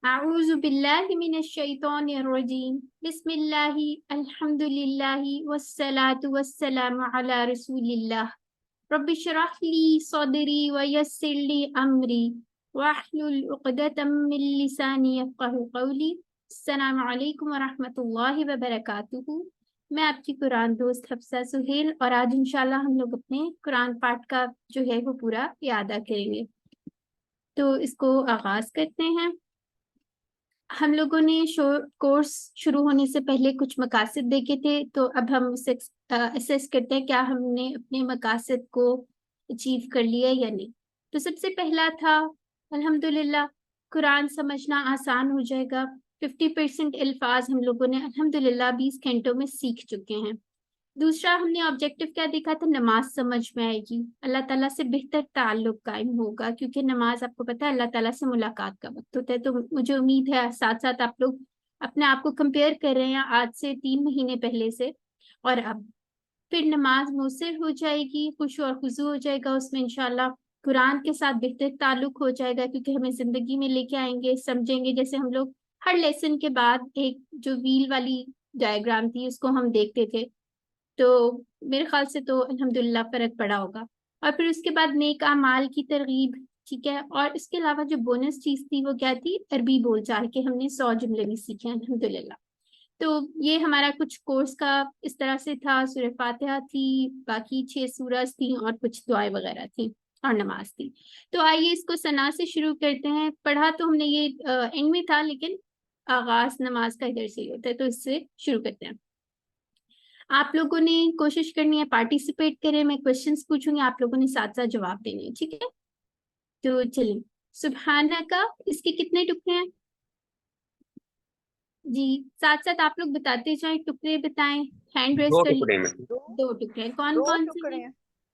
अऊज़ु बिल्लाहि मिनश शैतानिर रजीम। बिस्मिल्लाहि अल्हम्दुलिल्लाहि वस्सलातु वस्सलामु अला रसूलिल्लाह। रब्बि इश्रह ली सदरी व यस्सिर ली अमरी वहलुल उक़दतम मिन लिसानी यफ़क़हू क़ौली। अस्सलामु अलैकुम व रहमतुल्लाहि व बरकातुहू। मैं आपकी कुरान दोस्त हफ्सा सुहेल, और आज इंशाल्लाह हम लोग अपने कुरान पाठ का जो है वो पूरा यादा करेंगे। तो इसको आगाज करते हैं। हम लोगों ने कोर्स शुरू होने से पहले कुछ मकासद देखे थे, तो अब हम उसे असेस करते हैं क्या हमने अपने मकासद को अचीव कर लिया या नहीं। तो सबसे पहला था अल्हम्दुलिल्लाह कुरान समझना आसान हो जाएगा। 50% अल्फाज हम लोगों ने अल्हम्दुलिल्लाह 20 घंटों में सीख चुके हैं। दूसरा हमने ऑब्जेक्टिव क्या देखा था, नमाज समझ में आएगी, अल्लाह ताला से बेहतर ताल्लुक कायम होगा, क्योंकि नमाज आपको पता है अल्लाह ताला से मुलाकात का वक्त होता है। तो मुझे उम्मीद है साथ साथ आप लोग अपने आप को कंपेयर कर रहे हैं आज से 3 महीने पहले से और अब। फिर नमाज मुयस्सर हो जाएगी, खुशू और खुजू हो जाएगा उसमें इंशाल्लाह। कुरान के साथ बेहतर ताल्लुक हो जाएगा, क्योंकि हमें जिंदगी में लेके आएंगे, समझेंगे। जैसे हम लोग हर लेसन के बाद एक जो व्हील वाली डायग्राम थी उसको हम देखते थे, तो मेरे ख्याल से तो अल्हम्दुलिल्लाह फर्क पड़ा होगा। और फिर उसके बाद नेक अमाल की तरगीब, ठीक है। और इसके अलावा जो बोनस चीज थी वो क्या थी, अरबी बोलचाल के हमने 100 जुमले भी सीखे अल्हम्दुलिल्लाह। तो ये हमारा कुछ कोर्स का इस तरह से था। सूरह फातिहा थी, बाकी 6 सूरज थी और कुछ दुआएं वगैरह थी और नमाज थी। तो आइए इसको सना से शुरू करते हैं। पढ़ा तो हमने ये एंड में था, लेकिन आगाज नमाज का इधर से ही होता है, तो इससे शुरू करते हैं। आप लोगों ने कोशिश करनी है पार्टिसिपेट करें, मैं क्वेश्चंस पूछूंगी, आप लोगों ने साथ साथ जवाब देने हैं, ठीक है। तो चलिए, सुबहाना का इसके कितने टुकड़े हैं जी? साथ साथ आप लोग बताते जाएं, टुकड़े बताएं, हैंड रेस दो कर टुकड़े में। लीजिए। दो 2 टुकड़े हैं, कौन दो कौन से टुकड़े हैं? हैं।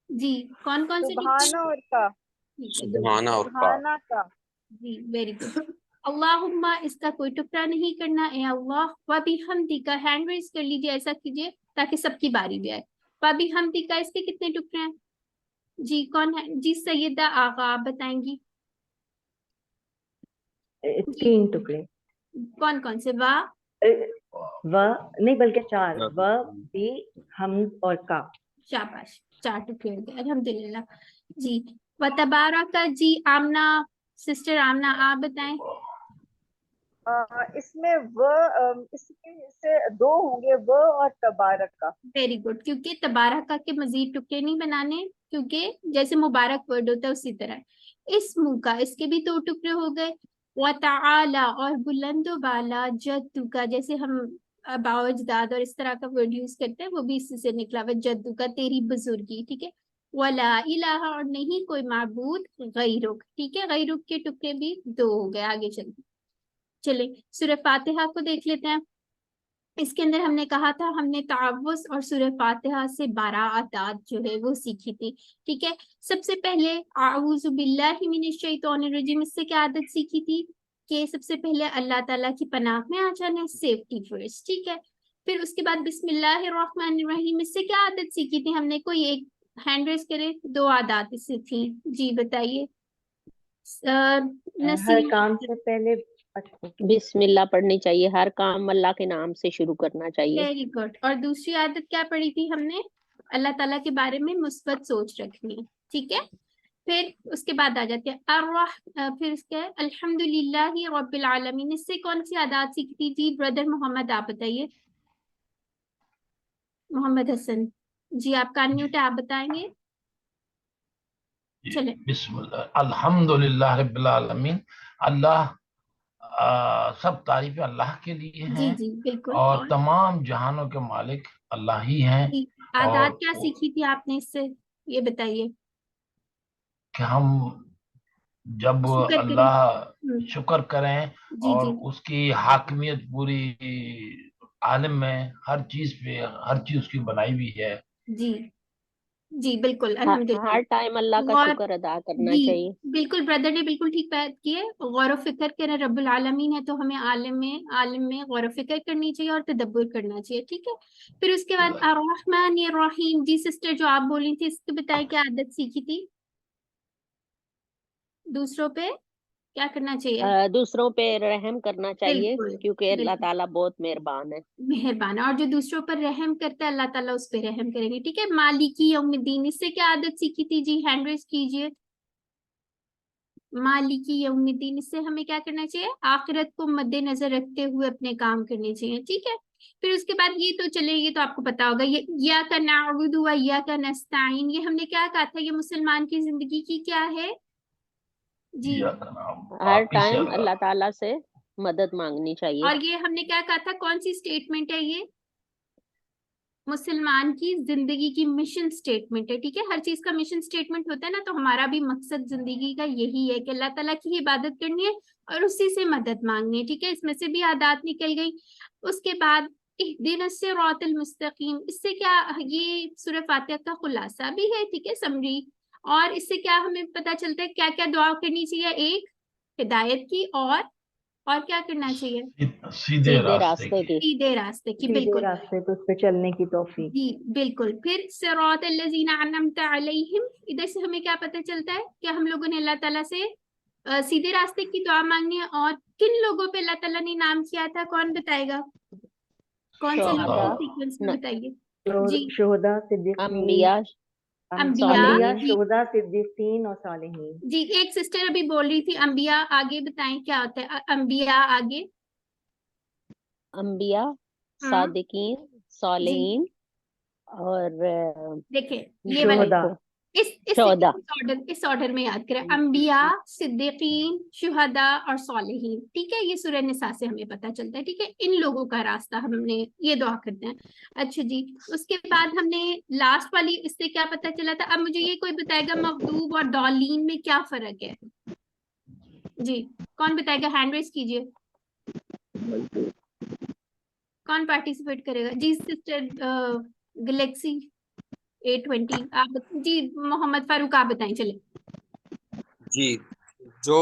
जी, कौन कौन से टुकड़े हैं? सुबहाना और का। ठीक है, 2 सुबहाना और का। सुबहाना का। जी, वेरी गुड। अल्लाहुम्मा इसका कोई टुकड़ा नहीं करना, ए अल्लाह। वबी हमदी का हैंड रेस कर लीजिए, ऐसा कीजिए ताकि सबकी बारी भी आए। वबी हमदी का इसके कितने टुकड़े हैं जी? कौन है जी? सैयदा आगा, आप बताएंगी जी? 3 टुकड़े। कौन कौन से? वाह, व नहीं बल्कि 4, व भी हम और का। शाबाश, 4 टुकड़े हो गए अल्हम्दुलिल्लाह जी। व तबारक जी, आमना, सिस्टर आमना आप बताएं। इसमें इसमें से दो होंगे, व और तबारक का। वेरी गुड, क्योंकि तबारक के मजीद टुकड़े नहीं बनाने, क्योंकि जैसे मुबारक वर्ड होता है उसी तरह इस्मु का, इसके भी 2 टुकड़े हो गए। व ताला, और बुलंद वाला, जद्दू का, जैसे हम बाओ अजदाद और इस तरह का वर्ड यूज करते हैं वो भी इसी से निकला हुआ, जद्दू का, तेरी बुजुर्गी, ठीक है। वला इलाहा, और नहीं कोई माबूद गैरुक, ठीक है। गैरुक के टुकड़े भी 2 हो गए। आगे चलते चले सूरह फातिहा को देख लेते हैं। इसके अंदर हमने कहा था, हमने तावुज़ और सूरह फातिहा से 12 आदात जो है वो सीखी थी, ठीक है। सबसे पहले आऊज़ु बिल्लाहि मिनश शैतानिर रजीम, इससे क्या आदत सीखी थी कि सबसे पहले अल्लाह ताला की पनाह में आ जाना है, सेफ्टी फर्स्ट, ठीक है। फिर उसके बाद बिस्मिल्लाहिर रहमानिर रहीम, इससे क्या आदत सीखी थी हमने? कोई एक हैंड रेस करे, 2 आदात इससे थी जी, बताइए। हर नसीम, काम से पहले। अच्छा, बिस्मिल्लाह पढ़नी चाहिए, हर काम अल्लाह के नाम से शुरू करना चाहिए। Very good. और दूसरी आदत क्या पढ़ी थी हमने? अल्लाह ताला के बारे में मुस्बत सोच रखनी, ठीक है। फिर उसके बाद आ जाते हैं फिर इसके अल्हम्दुलिल्लाहि रब्बिल आलमीन, इससे कौन सी आदत सीखी थी जी? ब्रदर मोहम्मद आप बताइए, मोहम्मद हसन जी, आपका अनम्यूट है, आप बताएंगे। चले, बिस्मिल्लाह अल्हम्दुलिल्लाह रब्बिल आलमीन। अल्लाह सब तारीफें अल्लाह के लिए जी हैं जी बिल्कुल। और और तमाम जहानों के मालिक अल्लाह ही हैं। जी, आदात और क्या सीखी थी आपने इससे, ये बताइए। कि हम जब शुक्र करें। अल्लाह शुक्र करें जी और जी उसकी हाकिमियत पूरी आलम में हर चीज पे, हर चीज उसकी बनाई हुई है। जी जी बिल्कुल हर टाइम अल्लाह अल्हम्दुलिल्लाह। का और शुक्र अदा करना जी चाहिए। बिल्कुल, ब्रदर ने बिल्कुल ठीक बात की है। गौर व फिक्र करें, रब्बुल आलमीन है तो हमें आलम में गौर व फिक्र करनी चाहिए और तदब्बुर करना चाहिए, ठीक है। फिर उसके बाद अर्रहमान या रहीम, जी सिस्टर जो आप बोली थी इसके बताए क्या आदत सीखी थी दूसरों पे? क्या करना चाहिए? दूसरों पे रहम करना चाहिए, बिल्कुल क्योंकि अल्लाह बिल्कुल ताला बहुत मेहरबान है। मेहरबान है, और जो दूसरों पर रहम करता है अल्लाह ताला उस पर रहम करेंगे। ठीक है, मालिकी यौमिद्दीन, इससे क्या आदत सीखी थी जी? हैंड रेज कीजिए। मालिकी यौमिद्दीन, इससे हमें क्या करना चाहिए? आखिरत को मद्देनजर रखते हुए अपने काम करने चाहिए। ठीक है, फिर उसके बाद ये तो चले, ये तो आपको पता होगा, ये इय्याका नअबुदु व इय्याका नस्तईन, ये हमने क्या कहा था? ये मुसलमान की जिंदगी की क्या है जी? या नाम हर आप ही से टाइम अल्लाह। अल्लाह ताला से मदद मांगनी चाहिए। और ये हमने क्या कहा था? कौन सी स्टेटमेंट है ये? मुसलमान की जिंदगी की मिशन स्टेटमेंट है। ठीक है, हर चीज का मिशन स्टेटमेंट होता है ना, तो हमारा भी मकसद जिंदगी का यही है कि अल्लाह ताला की इबादत करनी है और उसी से मदद मांगनी है। ठीक है, इसमें से भी आदात निकल गई। उसके बाद इहदिनस सिरातल मुस्तकीम, इससे क्या, ये सूरह फातिहा का खुलासा भी है। ठीक है, समरी। और इससे क्या हमें पता चलता है? क्या क्या दुआ करनी चाहिए? एक, हिदायत की, और क्या करना चाहिए? सीधे सीधे रास्ते रास्ते की। की। सीधे रास्ते की, सीधे बिल्कुल रास्ते पे उस पे चलने की तौफीक। जी बिल्कुल। फिर सिरातल लजीना अनअमता अलैहिम, इधर से हमें क्या पता चलता है कि हम लोगों ने अल्लाह ताला से सीधे रास्ते की दुआ मांगनी है। और किन लोगों पे अल्लाह ताला ने नाम किया था? कौन बताएगा? कौन से लोगों शुहदा, को सीक्वेंस में न- बताइए जी? शुहदा, सिद्दीकीन, अंबिया, अंबिया अंबिया, सालिहीन। जी। शुहदा, सिद्दीकीन और सालिहीन। जी, एक सिस्टर अभी बोल रही थी अंबिया, आगे बताएं क्या होता है अंबिया आगे? अंबिया, हाँ सादिकीन, जी, सालिहीन, और देखिए ये वाले, शुहदा। इस शोहदा। इस ऑर्डर में याद करें। अंबिया, सिद्दीकीन, शुहदा और सालिहीन। ठीक है, ये सूरह निसा से हमें पता चलता है। ठीक है, इन लोगों का रास्ता हमने ये दुआ करते हैं। अच्छा जी, उसके बाद हमने लास्ट वाली, इससे क्या पता चला था? अब मुझे ये कोई बताएगा मगदूब और दौलीन में क्या फर्क है जी? कौन बताएगा? हैंड रेज कीजिए। कौन पार्टिसिपेट करेगा जी? सिस्टर गैलेक्सी A20, आप जी। मोहम्मद फारूक, आप बताएं चले। जी, जो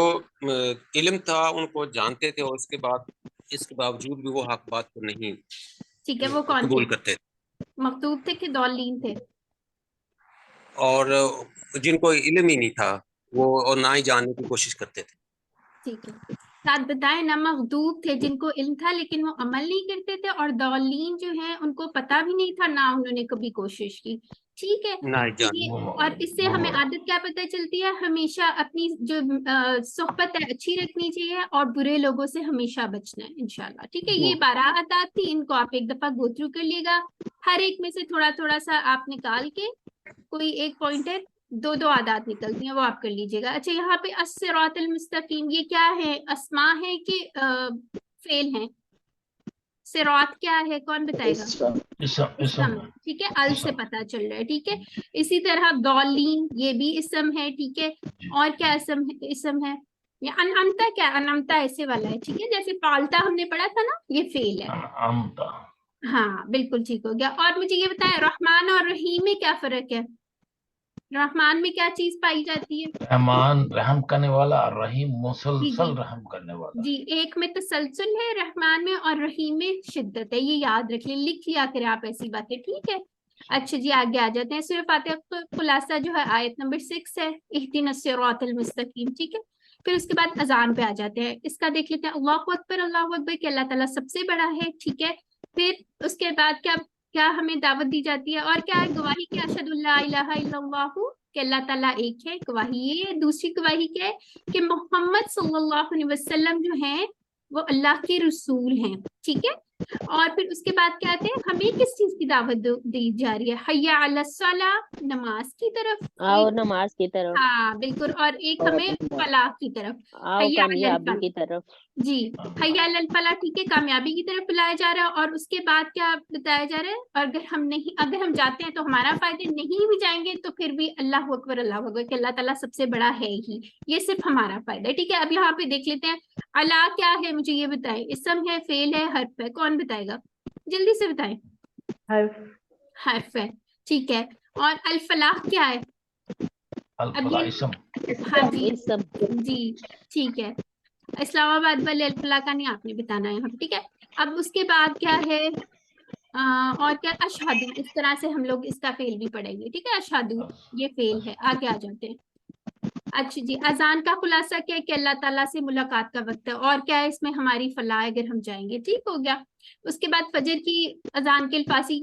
इल्म था उनको जानते थे, और उसके बाद इसके बावजूद भी वो हक बात को नहीं ठीक है, वो कौन थे? कबूल करते थे, मकतूब थे कि दौलीन थे? और जिनको इल्म ही नहीं था वो और ना ही जानने की कोशिश करते थे। ठीक है, साथ बताए ना, मखदूब थे जिनको इल्म था लेकिन वो अमल नहीं करते थे, और दौलीन जो है उनको पता भी नहीं था, ना उन्होंने कभी कोशिश की। ठीक है, ना ही तो ये, जानने। और इससे हमें आदत क्या पता चलती है? हमेशा अपनी जो सोहबत है अच्छी रखनी चाहिए, और बुरे लोगों से हमेशा बचना है इंशाल्लाह। ठीक है, ये 12 आदत थी, इनको आप एक दफा गो थ्रू कर लिएगा। हर एक में से थोड़ा थोड़ा सा आप निकाल के, कोई एक पॉइंट है, दो दो आदात निकलती हैं, वो आप कर लीजिएगा। अच्छा, यहाँ पे अस्सिरातल मुस्तकीम, ये क्या है? अस्मा है कि फेल है? सिरात क्या है? कौन बताएगा? इसम। ठीक है, अल से पता चल रहा है। ठीक है, इसी तरह दौलीन, ये भी इसम है। ठीक है, और क्या इसम है? इसम है या अनअमता? क्या अनअमता ऐसे वाला है। ठीक है, जैसे पालता हमने पढ़ा था ना, ये फेल है। अमता। हाँ बिल्कुल ठीक हो गया। और मुझे ये बताया, रहमान और रहीम में क्या फर्क है? रहमान में क्या चीज पाई जाती है रहमान रहम करने वाला, और रहीम जी? मुसलसल जी रहम करने वाला। जी, एक में तसलसल है रहमान में, और रहीम में शिद्दत है। ये याद रख लिया, लिख लिया करें आप ऐसी बातें। ठीक है, अच्छा जी, आगे आ जाते हैं। सूरह फातिहा का खुलासा जो है आयत नंबर 6 है, इहदिनस सिरातल मुस्तकीम। ठीक है, फिर उसके बाद अजान पे आ जाते हैं। इसका देख लेते हैं, अल्लाहु अकबर, अल्लाहु अकबर कि अल्लाह ताला सबसे बड़ा है। ठीक है, फिर उसके बाद क्या क्या हमें दावत दी जाती है? और क्या है? गवाही कि अशहदु अल्ला इलाहा इल्लल्लाहु, कि अल्लाह ताला एक है, गवाही ये है। दूसरी गवाही क्या है? कि मोहम्मद सल्लल्लाहु अलैहि वसल्लम जो हैं वो अल्लाह के रसूल हैं। ठीक है, और फिर उसके बाद क्या आते हैं? हमें किस चीज की दावत दी जा रही है? हय्या अला सलाह, नमाज की तरफ। आओ एक, नमाज की तरफ, हाँ बिल्कुल, और एक हमें फलाह की तरफ, आओ हय्या अलल कामयाबी फलाह की तरफ। जी। हय्या अलल फलाह, ठीक है, कामयाबी की तरफ बुलाया जा रहा है। और उसके बाद क्या बताया जा रहा है? और अगर हम जाते हैं तो हमारा फायदा, नहीं भी जाएंगे तो फिर भी अल्लाह अकबर, अल्लाह अकबर कि अल्लाह ताला सबसे बड़ा है ही, ये सिर्फ हमारा फायदा है। ठीक है, अब यहाँ पे देख लेते हैं, अला क्या है? मुझे ये बताएं, इसम है, फेल है, हर्फ है? कौन बताएगा? जल्दी से बताएं। हर्फ। हर्फ है, ठीक है। और अल फलाह क्या है? अब अल-फलाह ये, इसम। हाँ जी इस सब जी, ठीक है। इस्लामाबाद वाले अल फलाह का नहीं आपने बताना है यहाँ पे। ठीक है, अब उसके बाद क्या है? और क्या? अशहदु, इस तरह से हम लोग इसका फेल भी पढ़ेंगे। ठीक है, अशहदु, ये फेल है। आगे आ जाते हैं। अच्छा जी, अजान का खुलासा क्या है कि अल्लाह ताला से मुलाकात का वक्त है, और क्या है इसमें हमारी फलाह अगर हम जाएंगे, ठीक हो गया। उसके बाद फजर की अजान के अल्फासी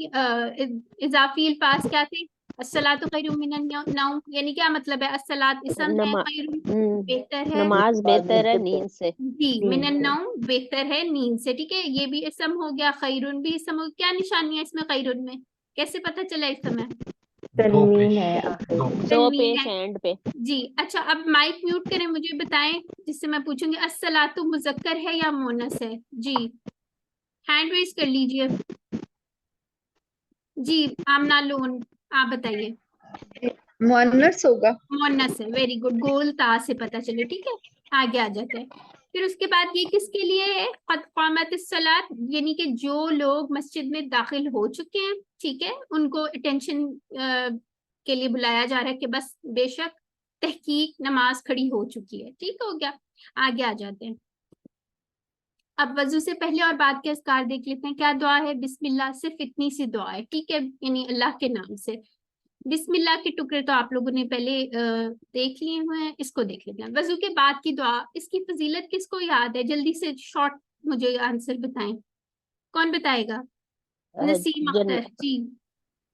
इजाफी अल्फाज क्या थे? अस्सलातु खैरुम मिनन नौम, यानी क्या मतलब है? अस्सलात इसम है, नमा खैरुम हम्म, बेहतर है, नमाज बेहतर है नींद से। जी मिनन नौम बेहतर है नींद से, ठीक है। ये भी इसम हो गया, खैरुन भी इसम हो गया। क्या निशानी है इसमें खैरुन में, कैसे पता चला इस समय? दो तनवीन पेश है आखिर दो में। दो तनवीन पेश है एंड पे। जी। अच्छा, अब माइक म्यूट करें, मुझे बताएं, जिससे मैं पूछूंगी अस्सलातु मुजक्कर है या मोनस है? जी हैंड रेज कर लीजिए। जी आमना लोन, आप बताइए। मुअन्नस होगा। मोनस है, वेरी गुड, गोल ता से पता चले, ठीक है। आगे आ जाते हैं। फिर उसके बाद ये किसके लिए है? क़द क़ामतिस सलात, यानी कि जो लोग मस्जिद में दाखिल हो चुके हैं, ठीक है, उनको अटेंशन के लिए बुलाया जा रहा है कि बस बेशक तहकीक नमाज खड़ी हो चुकी है, ठीक हो गया। आगे आ जाते हैं। अब वजू से पहले और बाद के अस्कार देख लेते हैं। क्या दुआ है? बिस्मिल्लाह, सिर्फ इतनी सी दुआ है, ठीक है, यानी अल्लाह के नाम से। बिस्मिल्लाह के टुकड़े तो आप लोगों ने पहले देख लिए हुए हैं, इसको देख लेते हैं। वजू के बाद की दुआ, इसकी फजीलत किसको याद है? जल्दी से शॉर्ट मुझे आंसर बताएं, कौन बताएगा? नसीम जन, अख्तर जी।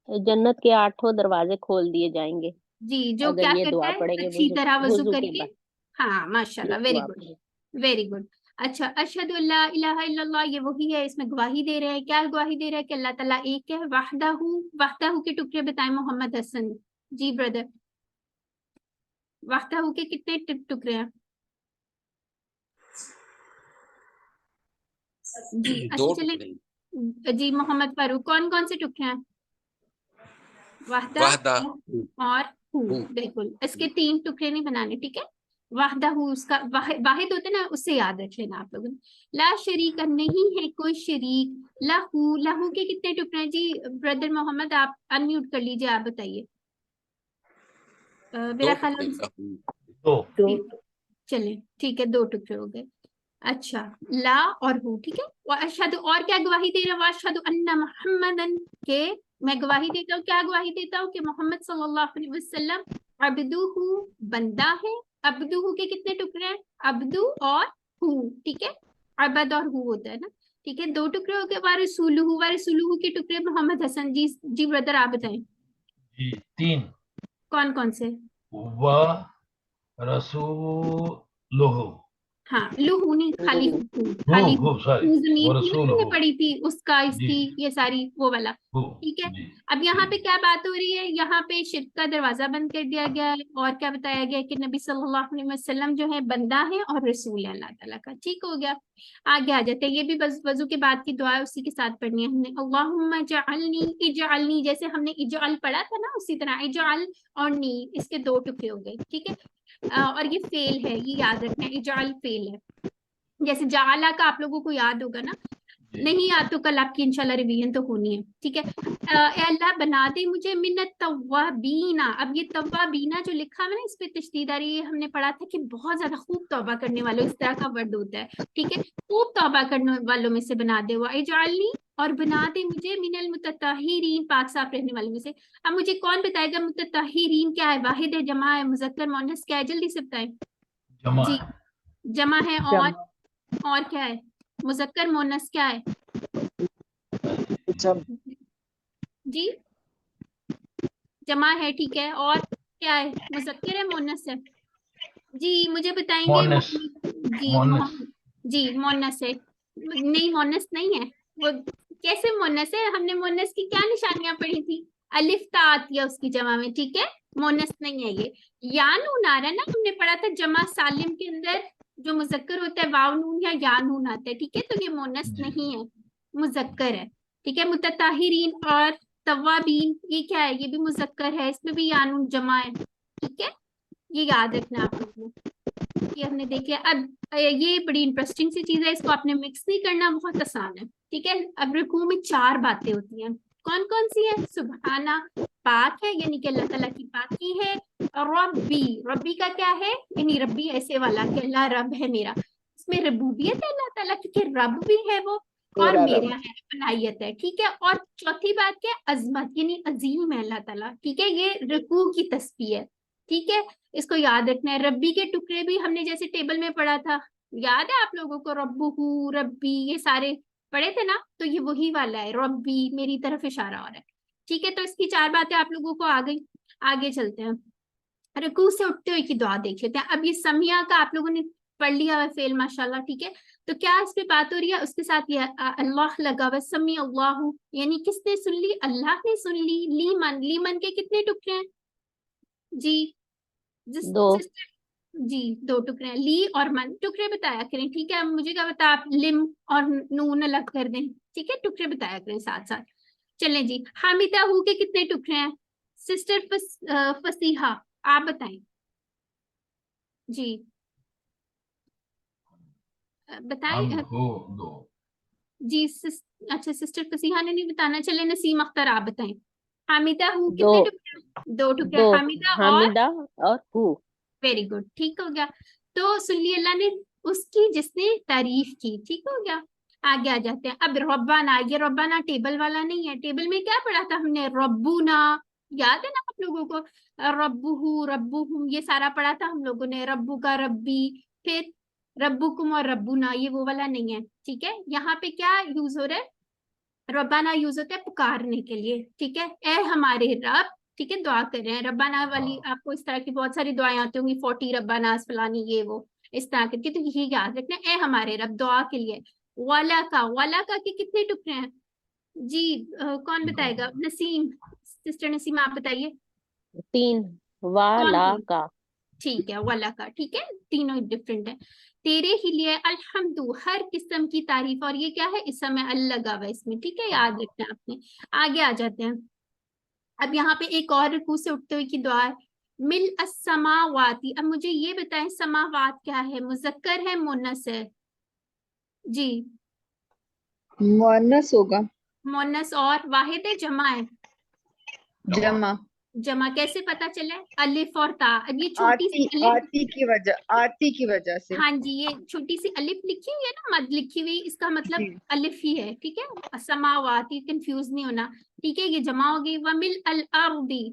जन्नत के 8 दरवाजे खोल दिए जाएंगे जी जो अगर क्या ये करता दुआ है? पढ़ेंगे अच्छी तरह वजू वजू के करके। बाद हाँ ये माशाल्लाह, वेरी दुआ गुड, पढ़ेंगे। Very good. अच्छा, अशहदु अल्ला इलाहा इल्लल्लाह, ये वही है, इसमें गवाही दे रहे हैं। क्या गवाही दे रहे हैं? कि अल्लाह ताला एक है, वहदहू। वहदहू के टुकड़े बताएं मोहम्मद हसन जी, ब्रदर। वहदहू के कितने टुकड़े हैं? जी अच्छा दो चले। टुकड़े। जी मोहम्मद फारूक, कौन कौन से टुकड़े हैं? वाहदा वाहदा और हु, हु। बिल्कुल, इसके 3 टुकड़े नहीं बनाने, ठीक है। वाहदा हु, उसका वाहिद होते ना, उससे याद रख लेना आप लोगों ने। ला शरीक, नहीं है कोई शरीक। लहू, लहू के कितने टुकड़े हैं? जी ब्रदर मोहम्मद, आप अनम्यूट कर लीजिए, आप बताइए। दो मेरा ख्याल टुकड़े है लहू। दो चले, ठीक है, 2 टुकड़े हो गए। अच्छा, ला और हु, ठीक है। और अशहदु, और क्या गवाही दे रहा हूँ? अशहदु अन्ना मुहम्मदन, के मैं गवाही देता हूँ, क्या गवाही देता हूँ? कि मोहम्मद सल्लल्लाहु अलैहि वसल्लम अब्दुहु, बंदा है। अब्दुहु के कितने टुकड़े हैं? अब्दु और हु, ठीक है। अबद और हु होता है ना, ठीक है। 2 टुकड़े हो गए। वारिसुलुहु, वारिसुलुहु के टुकड़े मोहम्मद हसन जी। जी ब्रदर आप बताएं, जी 3 कौन कौन से? व रसूलुहु हाँ, लुहू नहीं, खाली हम्म, हु, खाली हु। सॉरी हु जमीर व थी ना, हमने रसूलुहु। पढ़ी थी, उसका जी इसकी ये सारी वो वाला, हु ठीक है। जी अब यहाँ पे क्या बात हो रही है? यहाँ पे शिर्क का दरवाजा बंद कर दिया गया है, और क्या बताया गया है? कि नबी सल्लल्लाहु अलैहि वसल्लम जो है बंदा है और रसूल है अल्लाह ताला का, ठीक हो गया। आगे आ जाते हैं। ये भी वजू के बाद की दुआ है, उसी के साथ पढ़नी है हमने। अल्लाहुम्मा जअलनी, इजअलनी, जैसे हमने इजअल पढ़ा था ना, उसी तरह इजअल और नी, इसके 2 टुकड़े हो गए, ठीक है। और ये फेल है, ये याद रखना है, इजअल फेल है। जैसे जाला का आप लोगों को याद होगा ना, जी नहीं याद तो कल आपकी इंशाल्लाह रिवीजन तो होनी है, ठीक है। ए अल्लाह बना दे मुझे मिन्नत तव्वाबीना। अब ये तव्वाबीना जो लिखा है ना, इस पे तशदीद आ रही है। हमने पढ़ा था कि बहुत ज्यादा खूब तौबा करने वालों, इस तरह का वर्ड होता है, ठीक है। खूब तौबा करने वालों में से बना दे। हुआ इजालनी, और बना दे मुझे मिनल मुतताहिरीन, पाक साफ रहने वालों में से। अब मुझे कौन बताएगा मुतताहिरीन क्या है? वाहिद है, जमा है, मुजक्कर मुअन्नस क्या है? जल्दी से बताएं। जमा जी जमा है, जमा और क्या है? मुजक्कर मुअन्नस क्या है? जी जमा है, ठीक है, और क्या है? मुजक्कर है, मुअन्नस है? जी मुझे बताएंगे मोनस जी मोनस मोहम्मद जी, मुअन्नस है। नहीं, मुअन्नस नहीं है वो। कैसे मुअन्नस है? हमने मुअन्नस की क्या निशानियां पढ़ी थी? अलिफ ता आती है उसकी जमा में, ठीक है। मुअन्नस नहीं है ये। या नून आ रहा है ना, हमने पढ़ा था जमा सालिम के अंदर जो मुजक्कर होता है वाव नून या नून आता है, ठीक है। तो ये मुअन्नस जी नहीं है, मुजक्कर है, ठीक है। मुतताहिरीन और तव्वाबीन, ये क्या है? ये भी मुजक्कर है, इसमें भी या नून जमा है, ठीक है। ये याद रखना आप लोगों को, ये हमने देख लिया। अब ये बड़ी इंटरेस्टिंग सी चीज है, इसको आपने मिक्स नहीं करना, बहुत आसान है, ठीक है। अब रुकू में 4 बातें होती हैं, कौन कौन सी है? सुबहाना, पाक है, यानी कि अल्लाह ताला की पाकी है। और रब्बी, रब्बी का क्या है? यानी रब्बी ऐसे वाला कि अल्लाह रब है मेरा, इसमें रबूबियत है अल्लाह ताला, क्योंकि रब भी है वो, और मेरा मेरा रब। है, अपनायत है, ठीक है। और चौथी बात क्या है? अजमत, यानी अजीम है अल्लाह ताला, ठीक है। ये रुकू की तस्बीह है, ठीक है। इसको याद रखना है। रब्बी के टुकड़े भी हमने जैसे टेबल में पढ़ा था, याद है आप लोगों को, रब्बुहू, रब्बी, ये सारे पढ़े थे ना, तो ये वही वाला है, रब्बी मेरी तरफ इशारा हो रहा है। ठीक है, तो इसकी 4 बातें आप लोगों को आ गई। आगे चलते हैं, रुकू से उठते हुए की दुआ देख लेते हैं। अब ये समिया का आप लोगों ने पढ़ लिया हुआ फेल माशाल्लाह। ठीक है, तो क्या इस पे बात हो रही है, उसके साथ ये अल्लाह लगा हुआ, समी अल्लाह, यानी किसने सुन ली, अल्लाह ने सुन ली। लीमन के कितने टुकड़े हैं जी, जिस 2 जी 2 टुकड़े हैं। ली और मन टुकड़े बताया करें। ठीक है, मुझे क्या बता, आप लिम और नून अलग कर दें। ठीक है, टुकड़े बताया करें साथ साथ। चलें जी, हामिदा हु के कितने टुकड़े हैं, सिस्टर फसीहा आप बताएं जी, बताएं। हम हो 2 जी अच्छा, सिस्टर फसीहा ने नहीं बताना। चले, नसीम अख्तर आप बताएं। हामिदा हु 2 कितने टुकड़े, 2 टुकड़े, 2 हामिदा और हामिदा और हु। वेरी गुड, ठीक हो गया। तो सुन ली अल्लाह ने उसकी जिसने तारीफ की, ठीक हो गया। आगे आ जाते हैं। अब रब्बाना, ये रब्बाना टेबल वाला नहीं है। टेबल में क्या पढ़ा था हमने, रब्बुना, याद है ना आप लोगों को, रब्बुहु, रब्बुहुम, ये सारा पढ़ा था हम लोगों ने, रब्बु का रब्बी, फिर रब्बुकुम और रब्बुना, ये वो वाला नहीं है। ठीक है, यहाँ पे क्या यूज हो रहा है, रब्बाना यूज होता है पुकारने के लिए। ठीक है, ए हमारे रब, ठीक है, दुआ कर रहे हैं। रब्बाना वाली आपको इस तरह की बहुत सारी दुआएं आती होंगी, 40 रब्बाना फलानी ये वो, इस तरह करके, तो यही याद रखना, ए हमारे रब, दुआ के लिए। वाला का के कितने टुकड़े हैं जी, कौन बताएगा, नसीम, सिस्टर नसीम आप बताइए। 3 कौन वाला कौन, का। ठीक है, वाला का, ठीक है, तीनों डिफरेंट है। तेरे ही लिए अल्हम्दु, हर किस्म की तारीफ, और ये क्या है, इस समय अल लगा हुआ है इसमें। ठीक है, याद रखना है आपने। आगे आ जाते हैं। अब यहाँ पे एक और रुकू से उठते हुए की दुआ है, मिल अस्समावाती। अब मुझे ये बताएं, समावात क्या है, मुजक्कर है मुन्नस है जी, मुअन्नस होगा। मुन्नस, और वाहिद है, जमा है, जमा। जमा कैसे पता चले, अलिफ और ता। अब ये छोटी सी अलिफ, आती की वजह से। हाँ जी, ये छोटी सी अलिफ लिखी हुई है ना, मद लिखी हुई, इसका मतलब जी। अलिफ ही है। ठीक है, समावाती, कंफ्यूज नहीं होना। ठीक है, ये जमा हो गई। वमिल अल अर्दी,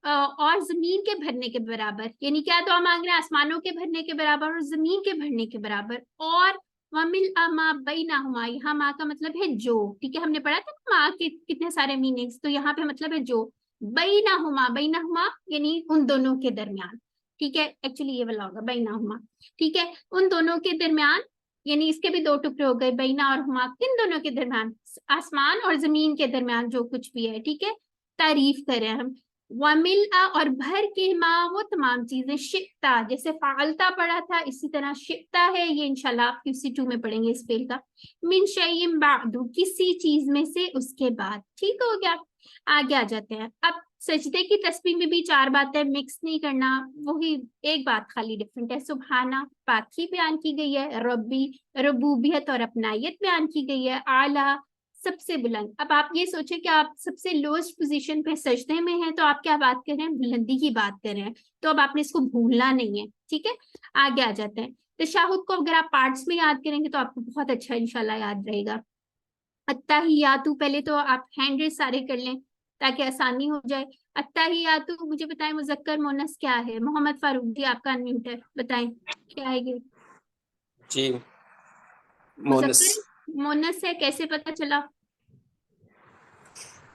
और जमीन के भरने के बराबर, यानी क्या दुआ मांग रहे हैं, आसमानों के भरने के बराबर और जमीन के भरने के बराबर। और वमिल अमा बैनहुमा, यहाँ माँ का मतलब है जो। ठीक है, हमने पढ़ा था ना माँ के कितने सारे मीनिंग्स, तो यहाँ पे मतलब है जो। बैनहुमा, बैनहुमा यानी उन दोनों के दरमियान। ठीक है, एक्चुअली ये वाला होगा बैनहुमा। ठीक है, उन दोनों के दरमियान, यानी इसके भी 2 टुकड़े हो गए, बैना और हुमा, किन दोनों के दरमियान, आसमान और जमीन के दरमियान जो कुछ भी है। ठीक है, तारीफ करें हम। वमिल और भर के माँ, वो तमाम चीजें, शिफ्ता जैसे फालता पढ़ा था, इसी तरह शिफ्ता है, ये इंशाल्लाह आप QC2 में पढ़ेंगे इस फेल का। मिन शैइन बादु, किसी चीज में से उसके बाद। ठीक हो गया, आगे आ जाते हैं। अब सजदे की तस्बीह में भी 4 बातें, मिक्स नहीं करना, वही एक बात खाली डिफरेंट है। सुबहाना, पाकी बयान की गई है, रब्बी रबूबियत और अपनायत बयान की गई है, आला सबसे बुलंद। अब आप ये सोचे कि आप सबसे लोएस्ट पोजीशन पे सजदे में हैं, तो आप क्या बात कर रहे हैं, बुलंदी की बात कर रहे हैं, तो अब आपने इसको भूलना नहीं है। ठीक है, आगे आ जाते हैं। तशहुद को अगर आप पार्ट्स में याद करेंगे तो आपको बहुत अच्छा इंशाल्लाह याद रहेगा। अत्तहियातु, पहले तो आप हैंड रेस सारे कर लें ताकि आसानी हो जाए। अत्तहियातु, मुझे बताएं मुजक्कर मोनस क्या है। मोहम्मद फारूक जी आपका अनम्यूट है, बताएं क्या है ये, जी मोनस, मुजक्कर मोनस है, कैसे पता चला,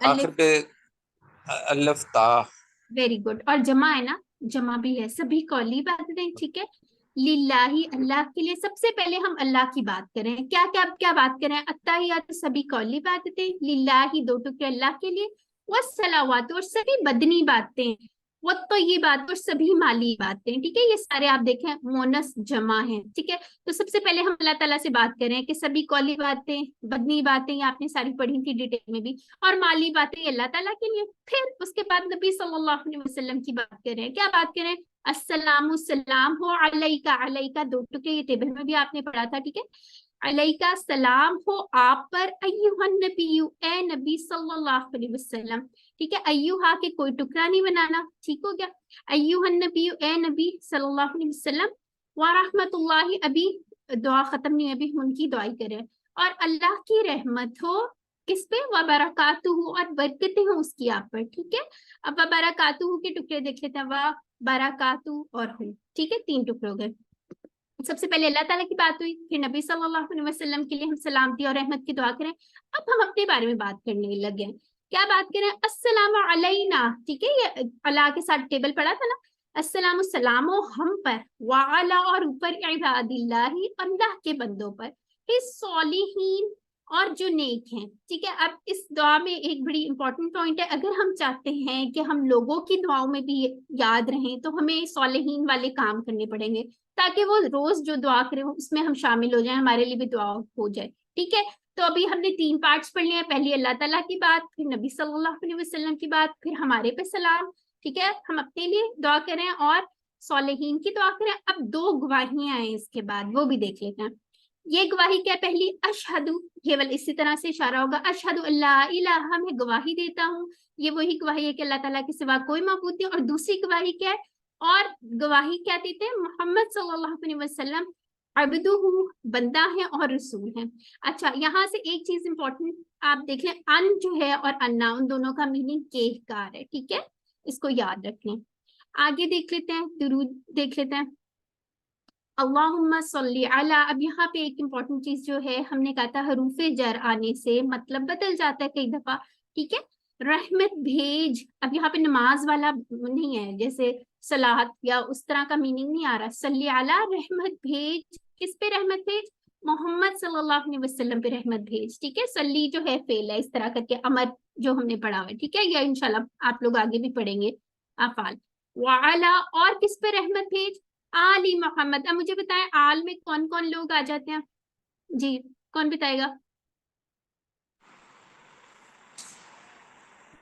आखिर पे अलिफ ता। वेरी गुड, और जमा है ना, जमा भी है, सभी कौली बातें। ठीक है, लिल्लाही, अल्लाह के लिए। सबसे पहले हम अल्लाह की बात करें, क्या बात करें, अत्ताहियात सभी कौली बातें, लिल्लाही 2 टुकड़े अल्लाह के लिए, वस्सलावात और सभी बदनी बातें, वो तो ये बात और सभी माली बातें। ठीक है, ये सारे आप देखें मोनस जमा है। ठीक है, तो सबसे पहले हम अल्लाह ताला से बात करें कि सभी कौली बातें, बदनी बातें, ये आपने सारी पढ़ी थी डिटेल में भी, और माली बातें अल्लाह ताला के लिए। फिर उसके बाद नबी सल्लल्लाहु अलैहि वसल्लम की बात करें, क्या बात करें, अस्सलामु सलाम हो अलैका, अलैका 2 टुकड़े, ये टेबल में भी आपने पढ़ा था। ठीक है, अलैका सलाम हो आप पर, अय्युहन नबीयु, ए नबी सल्लल्लाहु अलैहि वसल्लम। ठीक है, अय्युहा के कोई टुकड़ा नहीं बनाना। ठीक हो गया, अय्युहन नबीयु, ए नबी सल्लल्लाहु अलैहि वसल्लम, व रहमतुल्लाहि, अभी दुआ खत्म नहीं, अभी उनकी दुआई करें, और अल्लाह की रहमत हो किस पे? व बरकातुहू, और बरकतें हैं उसकी आप पर, ठीक है। अब व बरकातुहू के टुकड़े देख लेते हैं, व बरकातु और हूँ, ठीक है, 3 टुकड़े हो गए। सबसे पहले अल्लाह ताला की बात हुई, फिर नबी सल्लल्लाहु अलैहि वसल्लम के लिए हम सलामती और रहमत की दुआ करें। अब हम अपने बारे में बात करने लगे हैं। क्या बात करें? अस्सलामु अलैना, ठीक है, ये अल्लाह के साथ टेबल पड़ा था ना, अस्सलामु सलामो हम पर, वाला और ऊपर, इबादिल्लाही अल्लाह के बंदों पर, फिर सॉलिहीन और जो नेक हैं, ठीक है। अब इस दुआ में एक बड़ी इंपॉर्टेंट पॉइंट है, अगर हम चाहते हैं कि हम लोगों की दुआओं में भी याद रहें तो हमें सॉलिहीन वाले काम करने पड़ेंगे, ताकि वो रोज जो दुआ करें उसमें हम शामिल हो जाएं, हमारे लिए भी दुआ हो जाए, ठीक है। तो अभी हमने 3 पार्ट्स पढ़ लिए हैं, पहले अल्लाह ताला की बात, फिर नबी सल्लल्लाहु अलैहि वसल्लम की बात, फिर हमारे पे सलाम, ठीक है। हम अपने लिए दुआ करें और सॉलिहीन की दुआ करें। अब 2 गवाहियां हैं इसके बाद, वो भी देख लेते हैं। ये गवाही क्या? पहली अशहदु, केवल इसी तरह से इशारा होगा, अशहदु अल्लाह इलाहा, मैं गवाही देता हूँ, ये वही गवाही है कि अल्लाह ताला के सिवा कोई माबूद नहीं। और दूसरी गवाही क्या है? और गवाही क्या देते हैं? मोहम्मद सल्लल्लाहु अलैहि वसल्लम अब्दुहु, बंदा है और रसूल है। अच्छा, यहाँ से एक चीज इंपॉर्टेंट आप देख लें, अन जो है और अन्ना, उन दोनों का मीनिंग केहकार है, ठीक है, इसको याद रख लें। आगे देख लेते हैं, दुरूद देख लेते हैं, अल्लाहुम्मा सल्ली अला। अब यहाँ पे एक इम्पॉर्टेंट चीज जो है, हमने कहा था हरूफे जर आने से मतलब बदल जाता है कई दफा, ठीक है। रहमत भेज, अब यहाँ पे नमाज वाला नहीं है, जैसे सलाहत या उस तरह का मीनिंग नहीं आ रहा। सल्ली अला, रहमत भेज, किस पे रहमत भेज? मोहम्मद सल्लल्लाहु अलैहि वसल्लम पे रहमत भेज, ठीक है। सल्ली जो है फेल है, इस तरह करके अमर जो हमने पढ़ा हुआ है, ठीक है, या इंशाल्लाह आप लोग आगे भी पढ़ेंगे अफाल। वाला, और किस पे रहमत भेज? आली मोहम्मद। अब मुझे बताएं, आल में कौन कौन लोग आ जाते हैं? जी, कौन बताएगा?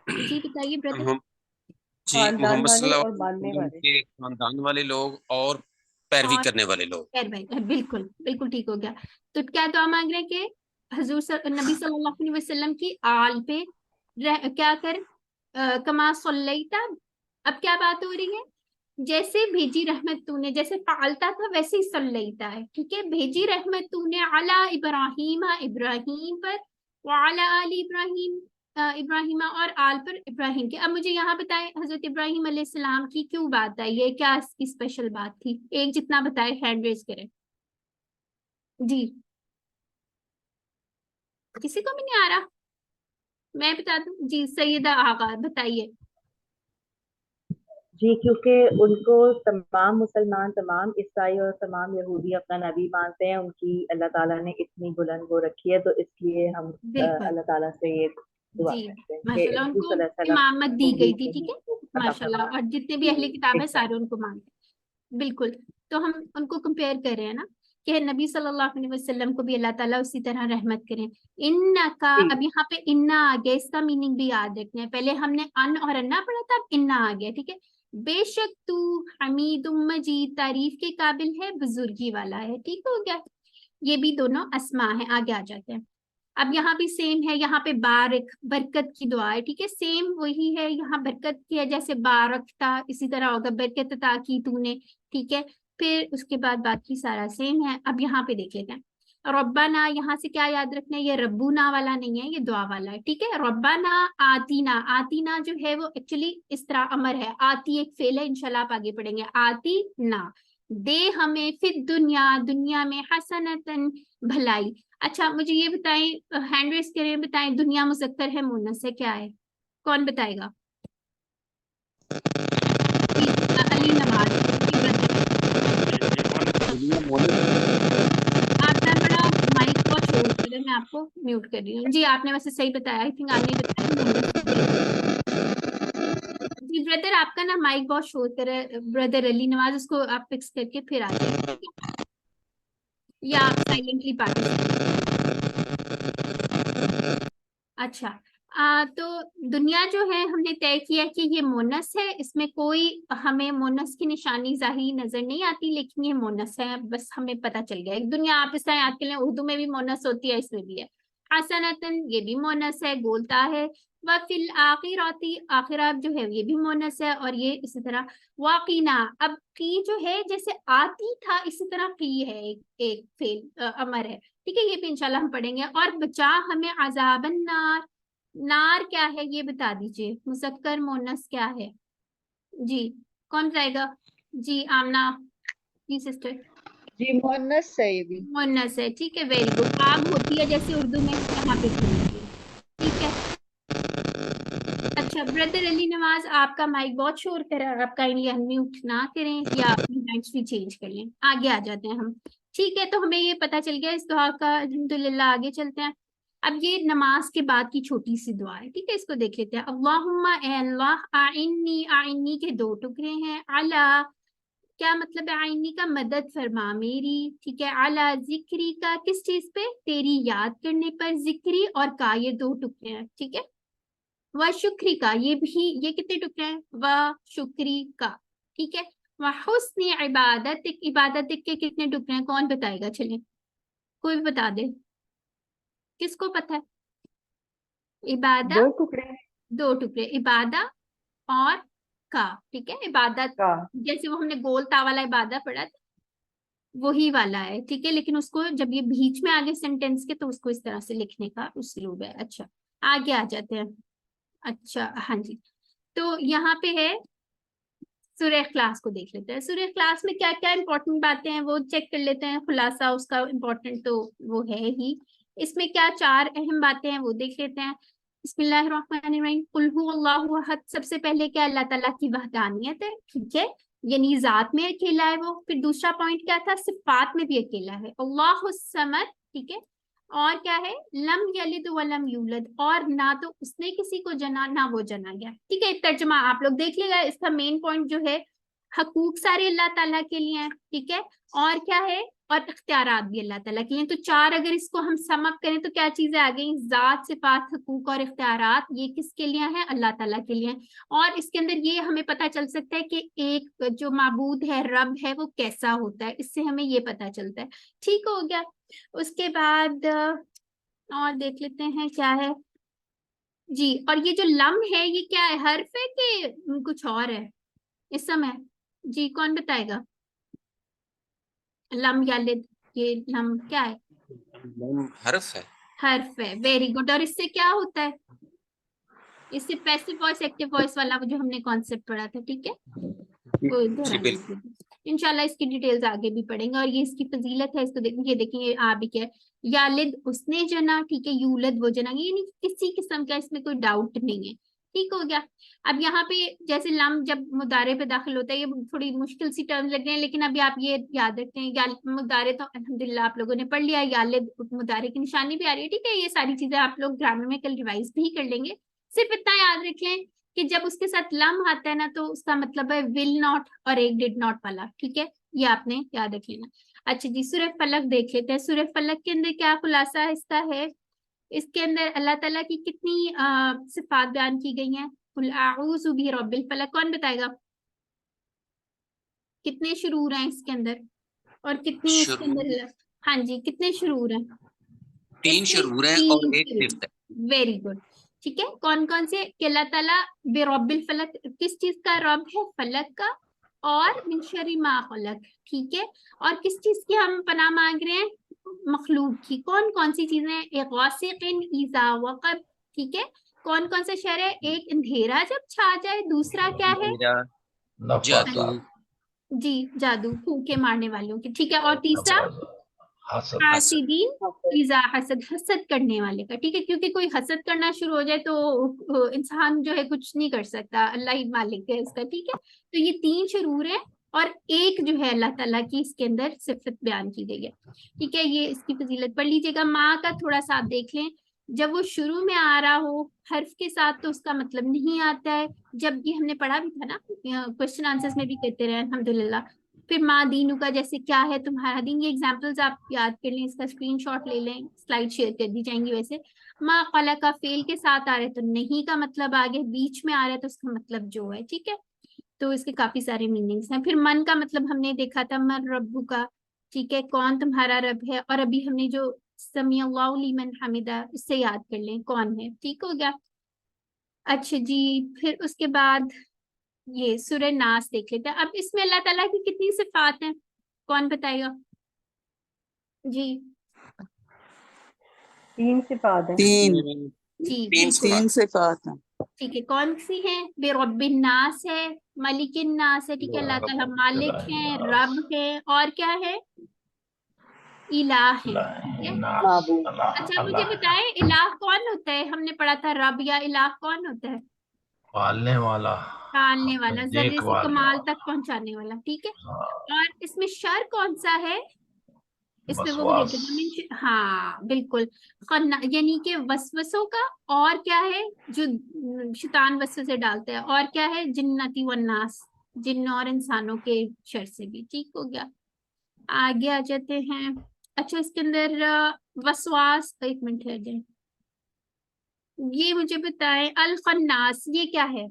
जी बताइए ब्रदर। हम जी खानदान मोहम्मद वाले सल्लल्लाहु और अलैहि मानने वसल्लम वाले। के खानदान वाले लोग और पैरवी और करने वाले लोग। खैर भाई, बिल्कुल बिल्कुल ठीक हो गया। तो क्या दुआ मांग रहे हैं कि नबी सल्लल्लाहु अलैहि वसल्लम की आल पे क्या कर, कमा सल्लैता। अब क्या बात हो रही है? जैसे भेजी रहमत तूने, जैसे पालता था वैसे ही सल्लैता है, ठीक है। भेजी रहमत तूने अला इब्राहिम, इब्राहिम पर, वाला आली इब्राहिम, इब्राहिमा और आल पर इब्राहिम के। अब मुझे यहाँ बताएं, हजरत इब्राहिम अलैहिस्सलाम की क्यों बात आई है, क्या इसकी स्पेशल बात थी? एक जितना बताए हैंड रेज करें। जी, किसी को भी नहीं आ रहा? मैं बता दूं जी, सैयदा आगा बताइए। जी, क्योंकि उनको तमाम मुसलमान, तमाम ईसाई और तमाम यहूदी अपना नबी मानते हैं, उनकी अल्लाह ताला ने इतनी बुलंद वो रखी है, तो इसलिए हम बिल्कुल, अल्लाह ताला से ये दुआ जी, करते हैं कि माशाल्लाह रसूल उनको सल्लल्लाहु अलैहि वसल्लम इमामत दी को गई बीच थी, में ठीक ही है, वो अता माशाल्लाह। फरमाए। और जितने भी जी, अहले किताब है इंशाअल्लाह। सारे उनको मानते हैं, बिल्कुल। तो हम उनको कंपेयर कर रहे हैं ना, कि नबी सल्लल्लाहु अलैहि वसल्लम को भी अल्लाह ताला उसी तरह रहमत करें। इन्ना का, जी, अब यहाँ पे इन्ना आ गया, इसका मीनिंग भी याद रखना है। पहले हमने अन और अन्ना पढ़ा था, अब इन्ना आ गया, ठीक है। बेशक तू हमीदुम मजीद, तारीफ के काबिल है, बुजुर्गी वाला है, ठीक हो गया। ये भी दोनों अस्मा है, आगे आ जाते हैं। अब यहाँ भी सेम है, यहाँ पे बारिक, बरकत की दुआ है, ठीक है, सेम वही है। यहाँ बरकत की है, जैसे बारक था इसी तरह होगा, बरकत अता की तूने, ठीक है। फिर उसके बाद बाकी सारा सेम है। अब यहाँ पे देख लेते हैं, रब्बाना, यहाँ से क्या याद रखना है? ये रब्बुना वाला नहीं है, ये दुआ वाला है, ठीक है। रब्बाना आतीना, आतीना जो है वो एक्चुअली इस तरह अमर है, आती एक फेल है, इंशाल्लाह आप आगे पढ़ेंगे। आती ना, दे हमें, फिर दुनिया, दुनिया में, हसनतन, भलाई। अच्छा, मुझे ये बताएं, हैंड रेस करें, बताएं, दुनिया मुज़क्कर है मुन्नस है, क्या है? कौन बताएगा? अली नवाज, जी ब्रदर। दुनिया मोहल्ले आप ना बड़ा माइक को छोड़ कर, मैं आपको म्यूट कर रही हूँ। जी, आपने वैसे सही बताया, आई थिंक आपने बताया मुन्नस है। जी ब्रदर, आपका ना माइक बहुत शोर कर रहा है, ब्रदर अली नवाज, उसको आप फिक्स करके फिर आ जाइए, ठीक है? या आप साइलेंटली पार्टिसिपेट करें। अच्छा, तो दुनिया जो है हमने तय किया कि ये मोनस है, इसमें कोई हमें मोनस की निशानी जाहिर नजर नहीं आती, लेकिन ये मोनस है, बस हमें पता चल गया। एक दुनिया आप इस तरह याद कर लें, उर्दू में भी मोनस होती है, इसमें भी है। हसनतन, ये भी मोनस है, बोलता है। व फिल आखिराती, आखिरात जो है ये भी मोनस है, और ये इसी तरह वाकीना। अब की जो है जैसे आती था इसी तरह की है, एक फेल अमर है, ठीक है, ये भी इंशाल्लाह हम पढ़ेंगे। और बचा हमें अजाबन नार, नार क्या है ये बता दीजिए, मुज़क्कर मोनस क्या है जी, कौन बताएगा? जी आमना, जी सिस्टर। जी मोनस है ये भी। मुन्नस है, ठीक है, वेरी गुड। आग होती है जैसे उर्दू में, यहाँ पे भी होती है, ठीक है। अच्छा ब्रदर अली नवाज, आपका माइक बहुत शोर कर रहा है, आप काइंडली अनम्यूट ना करें या अपनी हैंड्स भी चेंज कर लें। आगे आ जाते हैं हम, ठीक है। तो हमें ये पता चल गया इस दुआ का, अल्हम्दुलिल्लाह। आगे चलते हैं। अब ये नमाज के बाद की छोटी सी दुआ है, ठीक है, इसको देख लेते हैं। अल्लाहुम्मा, ए अल्लाह, आइन्नी, आइन्नी के दो टुकड़े हैं, अला, क्या मतलब है आईनी का? मदद फरमा मेरी, ठीक है। अला जिक्री का, किस चीज पे? तेरी याद करने पर। जिक्री और का ये दो टुकड़े हैं, ठीक है। व शुक्री का, ये भी, ये कितने टुकड़े हैं? व शुक्री का, ठीक है। व हुस्न इबादत, इबादत के कितने टुकड़े हैं? कौन बताएगा? चले कोई भी बता दे, किसको पता है? इबादा, दो टुकड़े दो टुकड़े, इबादा और का, ठीक है। इबादत का। जैसे वो हमने गोल ता वाला इबादा पढ़ा था, वही वाला है, ठीक है। लेकिन उसको जब ये बीच में आगे सेंटेंस के, तो उसको इस तरह से लिखने का उसलूब है। अच्छा आगे आ जाते हैं। अच्छा हाँ जी, तो यहाँ पे है सूरह इखलास को देख लेते हैं। सूरह इखलास में क्या क्या इंपॉर्टेंट बातें हैं वो चेक कर लेते हैं। खुलासा उसका इंपॉर्टेंट तो वो है ही, इसमें क्या चार अहम बातें हैं वो देख लेते हैं। बिस्मिल्लाहिर्रहमानिर्रहीम, कुल हु अल्लाहु अहद। सबसे पहले क्या? अल्लाह ताला की वहदानियत है, ठीक है, यानी जात में अकेला है वो। फिर दूसरा पॉइंट क्या था? सिफात में भी अकेला है, अल्लाहु समद, ठीक है। और क्या है? लम यलिद वलम यूलद, और ना तो उसने किसी को जना ना वो जना गया, ठीक है। तर्जुमा आप लोग देख लिएगा। इसका मेन पॉइंट जो है, हकूक सारे अल्लाह ताला के लिए हैं, ठीक है। और क्या है? और इख्तियारात भी अल्लाह ताला के लिए। तो चार अगर इसको हम सम अप करें तो क्या चीजें आ गई? जात, सिफात, हकूक और इख्तियारात, ये किसके लिए है? अल्लाह ताला के लिए। और इसके अंदर ये हमें पता चल सकता है कि एक जो माबूद है, रब है, वो कैसा होता है, इससे हमें ये पता चलता है, ठीक हो गया। उसके बाद और देख लेते हैं क्या है जी। और ये जो लम है ये क्या है? हर्फ है कि कुछ और है इस समय? जी कौन बताएगा? लम यालिद, ये लम क्या है? लम हर्फ है। हर्फ है, वेरी गुड। और इससे क्या होता है? इससे पैसिव वॉइस एक्टिव वॉइस वाला जो हमने कॉन्सेप्ट पढ़ा था, ठीक है, वो जी दोहराने बिल्कुल। की। इंशाल्लाह इसकी डिटेल्स आगे भी पढ़ेंगे। और ये इसकी फजीलत है, इसको ये देखिए आ भी क्या है, यालिद उसने जना, ठीक है, यूलद वो जना, ये नहीं किसी किस्म का इसमें कोई डाउट नहीं है, ठीक हो गया। अब यहाँ पे जैसे लम जब मुदारे पे दाखिल होता है, ये थोड़ी मुश्किल सी टर्म्स लग रहे हैं, लेकिन अभी आप ये याद रखते हैं, मुदारे तो अल्हम्दुलिल्लाह आप लोगों ने पढ़ लिया, यालिद मुदारे की निशानी भी आ रही है, ठीक है। ये सारी चीजें आप लोग ग्रामर में कल रिवाइज भी कर लेंगे। सिर्फ इतना याद रख लें कि जब उसके साथ लम आता है ना, तो उसका मतलब है विल नॉट और एक डिड नॉट वाला, ठीक है, ये आपने याद रख लेना। अच्छा जी, सूरह फलक देख लेते हैं। सूरह फलक के अंदर क्या खुलासा इसका है? इसके अंदर अल्लाह ताला की कितनी सिफात बयान की गई हैं? कुल आऊज़ु बि रब्बिल फलक, कौन बताएगा? कितने शुरूर हैं इसके अंदर, और कितनी इसके शुरू अंदर, हाँ जी, कितने शुरूर हैं? 3 इसके शुरूर हैं और एक सिफ्त है। वेरी गुड, ठीक है। कौन कौन से? कि अल्लाह ताला बेरब्बिल फलक, किस चीज का रब है? फलक का। और मिन शर्रि मा खलक, ठीक है। और किस चीज की हम पनाह मांग रहे हैं? मखलूक की। कौन कौन सी चीजें? गासिकिन इज़ा वक़ब, ठीक है। कौन कौन सा शर है? एक अंधेरा जब छा जाए, दूसरा क्या है? मेरा जादू, जी जादू, फूंके मारने वालों की, ठीक है। और तीसरा हसद। हासिदीन इज़ा हसद, हसद करने वाले का, ठीक है। क्योंकि कोई हसद करना शुरू हो जाए तो इंसान जो है कुछ नहीं कर सकता, अल्लाह ही मालिक है इसका, ठीक है। तो ये 3 शुरूर है, और एक जो है अल्लाह ताला की इसके अंदर सिफत बयान की गई है, ठीक है। ये इसकी फजीलत पढ़ लीजिएगा। माँ का थोड़ा सा आप देख लें, जब वो शुरू में आ रहा हो हर्फ के साथ तो उसका मतलब नहीं आता है। जब ये हमने पढ़ा भी था ना, क्वेश्चन आंसर्स में भी कहते रहे अल्हम्दुलिल्लाह। फिर माँ दीनू का, जैसे क्या है तुम्हारा दीन, ये एग्जाम्पल्स आप याद कर लें, इसका स्क्रीनशॉट ले लें, स्लाइड शेयर कर दी जाएंगी। वैसे माँ कला का फेल के साथ आ रहे तो नहीं का मतलब आगे, बीच में आ रहा है तो उसका मतलब जो है, ठीक है। तो इसके काफी सारे मीनिंग्स हैं। फिर मन का मतलब हमने देखा था, मन रब्बू का, ठीक है, कौन तुम्हारा रब है। और अभी हमने जो समी अल्लाहु लिमन हमिदा, इससे याद कर लें कौन है, ठीक हो गया। अच्छा जी, फिर उसके बाद ये सूरह नास देख लेते हैं। अब इसमें अल्लाह ताला की कितनी सिफात हैं, कौन बताएगा जी? 3 सिफात है। तीन जी तीन बिल्कुल, तीन सिफात हैं। ठीक है। कौन सी है? बेरब्बिन नास है, मलिकिन नास है, ठीक है, अल्लाह ताला मालिक है, रब है, और क्या है? इलाह है, ठीक है। माबूद। अच्छा मुझे अल्लाह बताएं, इलाह कौन होता है? हमने पढ़ा था रब या इलाह कौन होता है? पालने वाला, पालने वाला, जर्रे से देखभाल कमाल वाला, तक पहुंचाने वाला, ठीक है। हाँ, और इसमें शर कौन सा है? इसमें वो भी बसवास, देखते हैं, हाँ बिल्कुल, खन्ना यानी कि वसवसों का, और क्या है जो शैतान वसवसे डालता है, और क्या है? जिन्नती वन्नास, जिन्न और इंसानों के शर से भी, ठीक हो गया। आगे आ जाते हैं। अच्छा इसके अंदर वसवास, एक मिनट है जी, ये मुझे बताएं, अल खन्नास ये क्या है?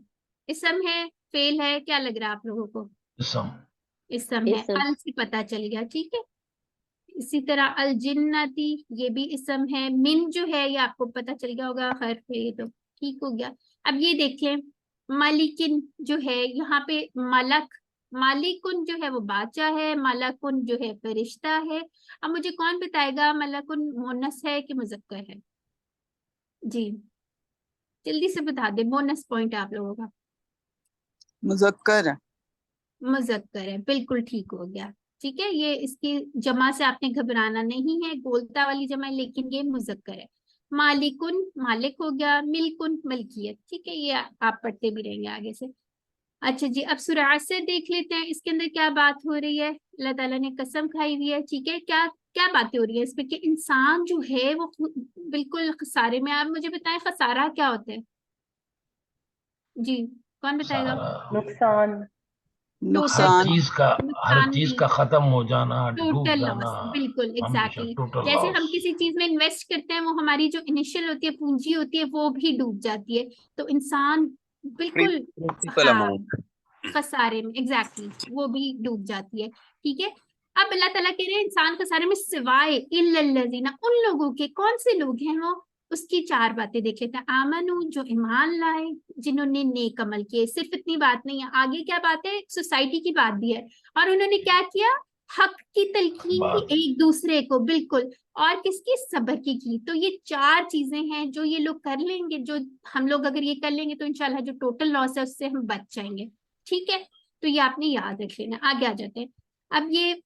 इसम है, फेल है, क्या लग रहा है आप लोगों को? इसम, इसम है, इसम अल से पता चल गया, ठीक है। इसी तरह अल जिन्नती, ये भी इसम है। मिन जो है ये आपको पता चल गया होगा, हर्फ है ये तो, ठीक हो गया। अब ये देखें, मलिकिन जो है यहाँ पे, मलक, मालिकुन जो है वो बादशाह है, मलकुन जो है फरिश्ता है। अब मुझे कौन बताएगा मलकुन मोनस है कि मुजक्कर है? जी जल्दी से बता दे, बोनस पॉइंट आप लोगों का। मुजक्कर है। मुजक्कर है, बिल्कुल ठीक हो गया, ठीक है। ये इसकी जमा से आपने घबराना नहीं है, गोलता वाली जमा है, लेकिन ये मुजक्कर है। मालिकुन मालिक हो गया, मिल्कुन मलकियत, ठीक है। ये आप पढ़ते भी रहेंगे आगे से। अच्छा जी, अब सूरह से देख लेते हैं, इसके अंदर क्या बात हो रही है। अल्लाह ताला ने कसम खाई हुई है, ठीक है। क्या क्या बातें हो रही है इसमें कि इंसान जो है वो बिल्कुल खसारे में। आप मुझे बताएं खसारा क्या होता है जी, कौन बताएगा? सारा, नुकसान। टोटल नुकसान। चीज का, हर नुकसान चीज की, का खत्म हो जाना, डूब टोटल जाना, लॉस, बिल्कुल हमेशा एग्जैक्टली टोटल जैसे लॉस। हम किसी चीज में इन्वेस्ट करते हैं, वो हमारी जो इनिशियल होती है पूंजी होती है वो भी डूब जाती है। तो इंसान बिल्कुल, प्रिंसिपल हाँ, अमाउंट। खसारे में, एग्जैक्टली वो भी डूब जाती है, ठीक है। अब अल्लाह ताला कह रहे हैं इंसान खसारे में सिवाय इल्लल्लज़ीना, उन लोगों के, कौन से लोग हैं वो? उसकी 4 बातें देख लेते हैं। आमनु, जो ईमान लाए, जिन्होंने नेक अमल किए। सिर्फ इतनी बात नहीं है, आगे क्या बात है? सोसाइटी की बात भी है। और उन्होंने क्या किया? हक की तलकीन की बात एक दूसरे को, बिल्कुल। और किसकी? सब्र की। तो ये 4 चीजें हैं जो ये लोग कर लेंगे, जो हम लोग अगर ये कर लेंगे तो इंशाल्लाह जो टोटल लॉस है उससे हम बच जाएंगे, ठीक है। तो ये आपने याद रख लेना। आगे आ जाते हैं। अब ये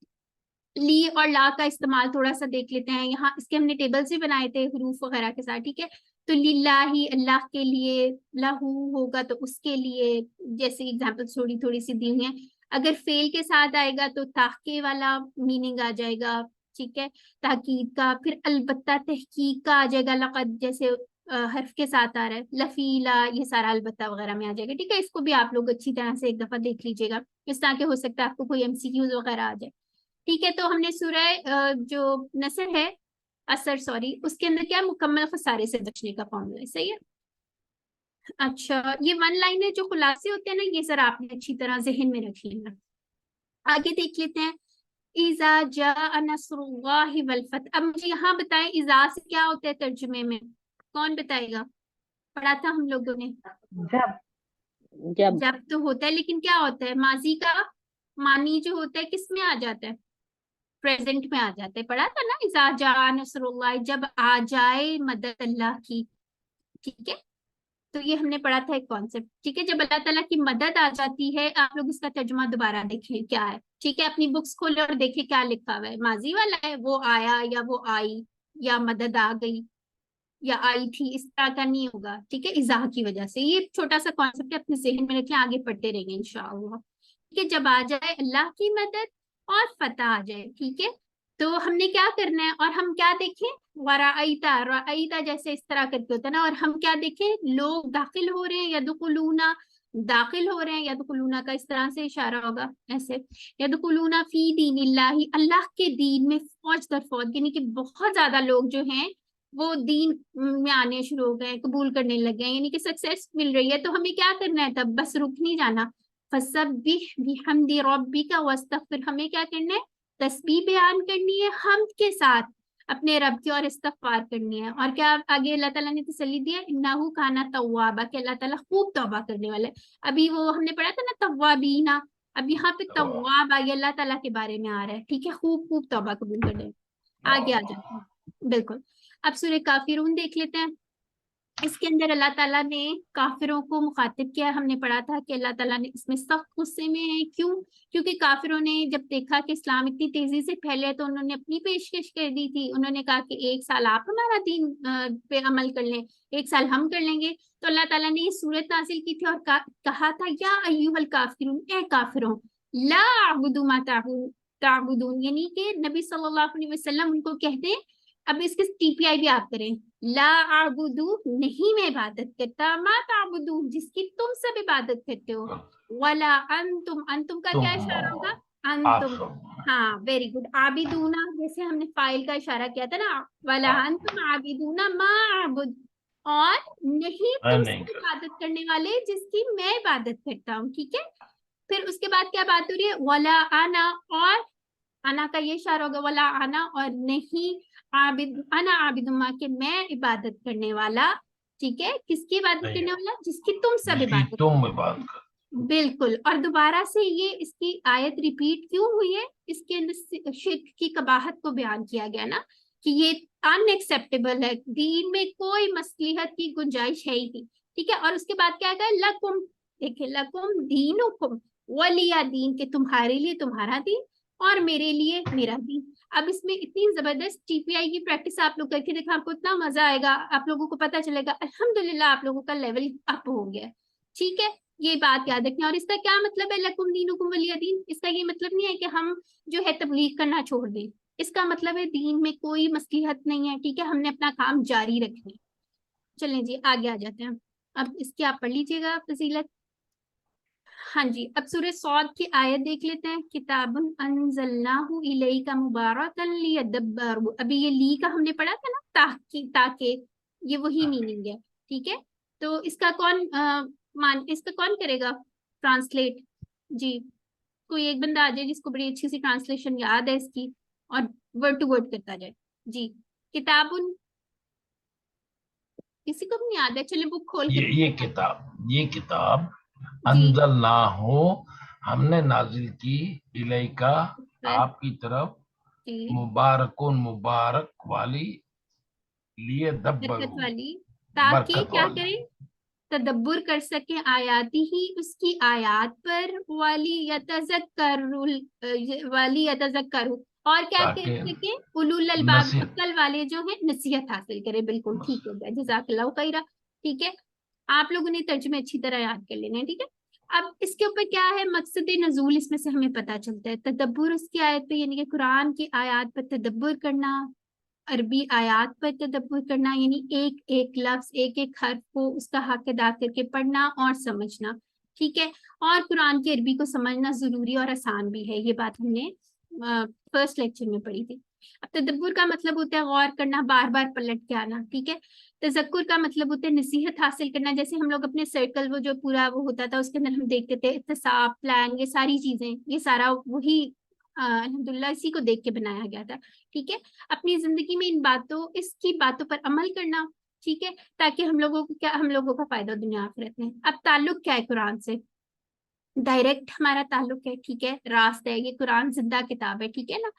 ली और ला का इस्तेमाल थोड़ा सा देख लेते हैं। यहाँ इसके हमने टेबल्स भी बनाए थे हरूफ वगैरह के साथ, ठीक है। तो लिल्लाही, अल्लाह के लिए, लहू होगा तो उसके लिए, जैसे एग्जांपल थोड़ी थोड़ी सी दी हुई है। अगर फेल के साथ आएगा तो ताके वाला मीनिंग आ जाएगा, ठीक है, ताकीद का। फिर अलबत्ता तहकीक का आ जाएगा, लक़द जैसे हर्फ के साथ आ रहा है, लफीला ये सारा अलबत्ता वगैरह में आ जाएगा, ठीक है। इसको भी आप लोग अच्छी तरह से एक दफा देख लीजिएगा, इस तरह के हो सकता है आपको कोई एमसीक्यूज वगैरह आ जाए, ठीक है। तो हमने सूरह जो नसर है, असर सॉरी, उसके अंदर क्या मुकम्मल खसारे से बचने का फॉर्मूला है, सही है। अच्छा ये 1 लाइन है, जो खुलासे होते हैं ना, ये जरा आपने अच्छी तरह जहन में रख लेना। आगे देख लेते हैं। इजा जा नस्रुल्लाहि वल फतह। अब मुझे यहाँ बताएं इजा से क्या होता है तर्जुमे में, कौन बताएगा? पढ़ा था हम लोगों ने। जब। जब जब तो होता है, लेकिन क्या होता है? माजी का मानी जो होता है किस में आ जाता है? प्रेजेंट में आ जाता है। पढ़ा था ना, इज़ा जा नसरुल्लाह, जब आ जाए मदद अल्लाह की, ठीक है। तो ये हमने पढ़ा था एक कॉन्सेप्ट, ठीक है। जब अल्लाह ताला की मदद आ जाती है, आप लोग इसका तर्जुमा दोबारा देखें क्या है, ठीक है। अपनी बुक्स खोले और देखें क्या लिखा हुआ है। माजी वाला है, वो आया या वो आई, या मदद आ गई या आई थी, इस तरह का नहीं होगा, ठीक है। इज़ा की वजह से, ये छोटा सा कॉन्सेप्ट है, अपने जहन में रखें, आगे पढ़ते रहेंगे इंशाअल्लाह, ठीक है। जब आ जाए अल्लाह की मदद और फतह आ जाए, ठीक है। तो हमने क्या करना है, और हम क्या देखें? वराईता, राईता जैसे इस तरह करके होता है ना, और हम क्या देखें? लोग दाखिल हो रहे हैं, यदखुलूना, दाखिल हो रहे हैं, यदखुलूना का इस तरह से इशारा होगा ऐसे, यदखुलूना फी दीनिल्लाही, अल्लाह के दीन में फौज दर फौज, यानी कि बहुत ज्यादा लोग जो हैं वो दीन में आने शुरू हो गए, कबूल करने लग गए, यानी कि सक्सेस मिल रही है। तो हमें क्या करना है? तब बस रुक नहीं जाना। फसब्बिह बिहम्दि रब्बिका वस्तगफिर, हमें क्या करना है? तस्बीह बयान करनी है हमद के साथ अपने रब की और इस्तगफार करनी है। और क्या आगे अल्लाह ताला ने तसल्ली दिया, इन्नहु काना तव्वाबा, कि अल्लाह ताला खूब तौबा करने वाले। अभी वो हमने पढ़ा था ना तव्वाबीना, अब यहाँ पे तव्वाब आ गया, अल्लाह ताला के बारे में आ रहा है, ठीक है, खूब खूब तौबा कबूल करने। आगे आ जाते हैं, बिल्कुल। अब सूरह काफिरून देख लेते हैं। इसके अंदर अल्लाह ताला ने काफिरों को मुखातिब किया। हमने पढ़ा था कि अल्लाह ताला ने इसमें सख्त गुस्से में है। क्यों? क्योंकि काफिरों ने जब देखा कि इस्लाम इतनी तेजी से फैले तो उन्होंने अपनी पेशकश कर दी थी। उन्होंने कहा कि एक साल आप हमारा दीन पे अमल कर लें, एक साल हम कर लेंगे। तो अल्लाह ताला ने ये सूरत नाजिल की थी और कहा था, या अय्युहल काफिरून, ए काफिरों, ला अअबुदु मा ताबुदून, यानी कि नबी सल्लल्लाहु अलैहि वसल्लम उनको कहते हैं। अब इसके टीपीआई भी आप करें, ला आबुदू, नहीं मैं इबादत करता, मा ताबुदू, जिसकी तुम सब इबादत करते हो, वला अंतुम, अंतुम का क्या इशारा होगा, आप अंतुम, सब हाँ वेरी गुड, आबिदूना, जैसे हमने फाइल का इशारा किया था ना, वला अंतुम आबिदूना मा आबुद, और नहीं मैं तुम नहीं सब कर इबादत करने वाले जिसकी मैं इबादत करता हूँ, ठीक है। फिर उसके बाद क्या बात हो रही है, वला आना, और अना का ये इशारा होगा, वला आना, और नहीं आबिद, अना आबिदुमा, के मैं इबादत करने वाला, ठीक है, किसकी इबादत नहीं करने वाला, जिसकी तुम सब जिसकी इबादत, तुम इबादत कर। बिल्कुल। और दोबारा से ये इसकी आयत रिपीट क्यों हुई है, इसके अंदर शिर्क की कबाहत को बयान किया गया ना, कि ये अनएक्सेप्टेबल है, दीन में कोई मसलिहत की गुंजाइश है ही नहीं, ठीक है। और उसके बाद क्या है, लकुम, देखिए, लकुम दीनुकुम वलिया दीन, के तुम्हारे लिए तुम्हारा दीन और मेरे लिए मेरा दीन। अब इसमें इतनी जबरदस्त टीपीआई की प्रैक्टिस आप लोग करके देखा, आपको इतना मजा आएगा, आप लोगों को पता चलेगा अल्हम्दुलिल्लाह आप लोगों का लेवल अप हो गया, ठीक है। ये बात याद रखनी है। और इसका क्या मतलब है, लकुम दीनुकुम वलिया दीन, इसका ये मतलब नहीं है कि हम जो है तबलीग करना छोड़ दें। इसका मतलब है दीन में कोई मसलिहत नहीं है, ठीक है, हमने अपना काम जारी रखना है। चलें जी, आगे आ जाते हैं। अब इसकी आप पढ़ लीजिएगा फजीलत। हाँ जी, अब सूरह सौद की आयत देख लेते हैं। किताबुन अंज़लनाहु इलैका मुबारकन लियदब्बरू, अभी ये ली का हमने पढ़ा था ना, ताकि, ये वही मीनिंग है, ठीक है। तो इसका इसका कौन करेगा ट्रांसलेट? जी, कोई एक बंदा आ जाए जिसको बड़ी अच्छी सी ट्रांसलेशन याद है इसकी, और वर्ड टू वर्ड करता जाए। जी, किताबुन, किसी को भी नहीं याद है, चलिए बुक खोल के ये किताब जी, अंजल ना हो, हमने नाजिल की, इलैका, आपकी तरफ, जी, मुबारकुन, मुबारक वाली, लिए बरकत दब्बरू, वाली, ताकि बरकत क्या वाली, करें, तदब्बुर कर सके आयाती ही, उसकी आयात पर, वाली यतज़क्करुल, और क्या कर ताकि सके, उलुल अलबाब, नसीहत। अक्ल वाले जो हैं नसीहत हासिल करें। बिल्कुल ठीक हो गया, जज़ाकल्लाहु खैरा, ठीक है। आप लोगों ने तर्जुमे अच्छी तरह याद कर लेने हैं, ठीक है। अब इसके ऊपर क्या है, मकसद नजूल इसमें से हमें पता चलता है, तदब्बुर उसकी आयत पे, यानी कि कुरान की आयत पर तदब्बुर करना, अरबी आयात पर तदब्बुर करना, यानी एक एक लफ्ज, एक एक हर्फ को उसका हक अदा करके पढ़ना और समझना, ठीक है। और कुरान की अरबी को समझना जरूरी और आसान भी है, ये बात हमने फर्स्ट लेक्चर में पढ़ी थी। अब तदब्बुर का मतलब होता है गौर करना, बार बार पलट के आना, ठीक है। तजक्कुर का मतलब होता है नसीहत हासिल करना, जैसे हम लोग अपने सर्कल, वो जो पूरा वो होता था उसके अंदर हम देखते थे इत्तेसाब, प्लान, ये सारी चीजें, ये सारा वही अल्हम्दुलिल्लाह इसी को देख के बनाया गया था, ठीक है। अपनी जिंदगी में इसकी बातों पर अमल करना, ठीक है, ताकि हम लोगों का फायदा दुनिया आखिरत में। अब ताल्लुक क्या है कुरान से, डायरेक्ट हमारा ताल्लुक है, ठीक है, रास्त है, ये कुरान जिंदा किताब है, ठीक है ना।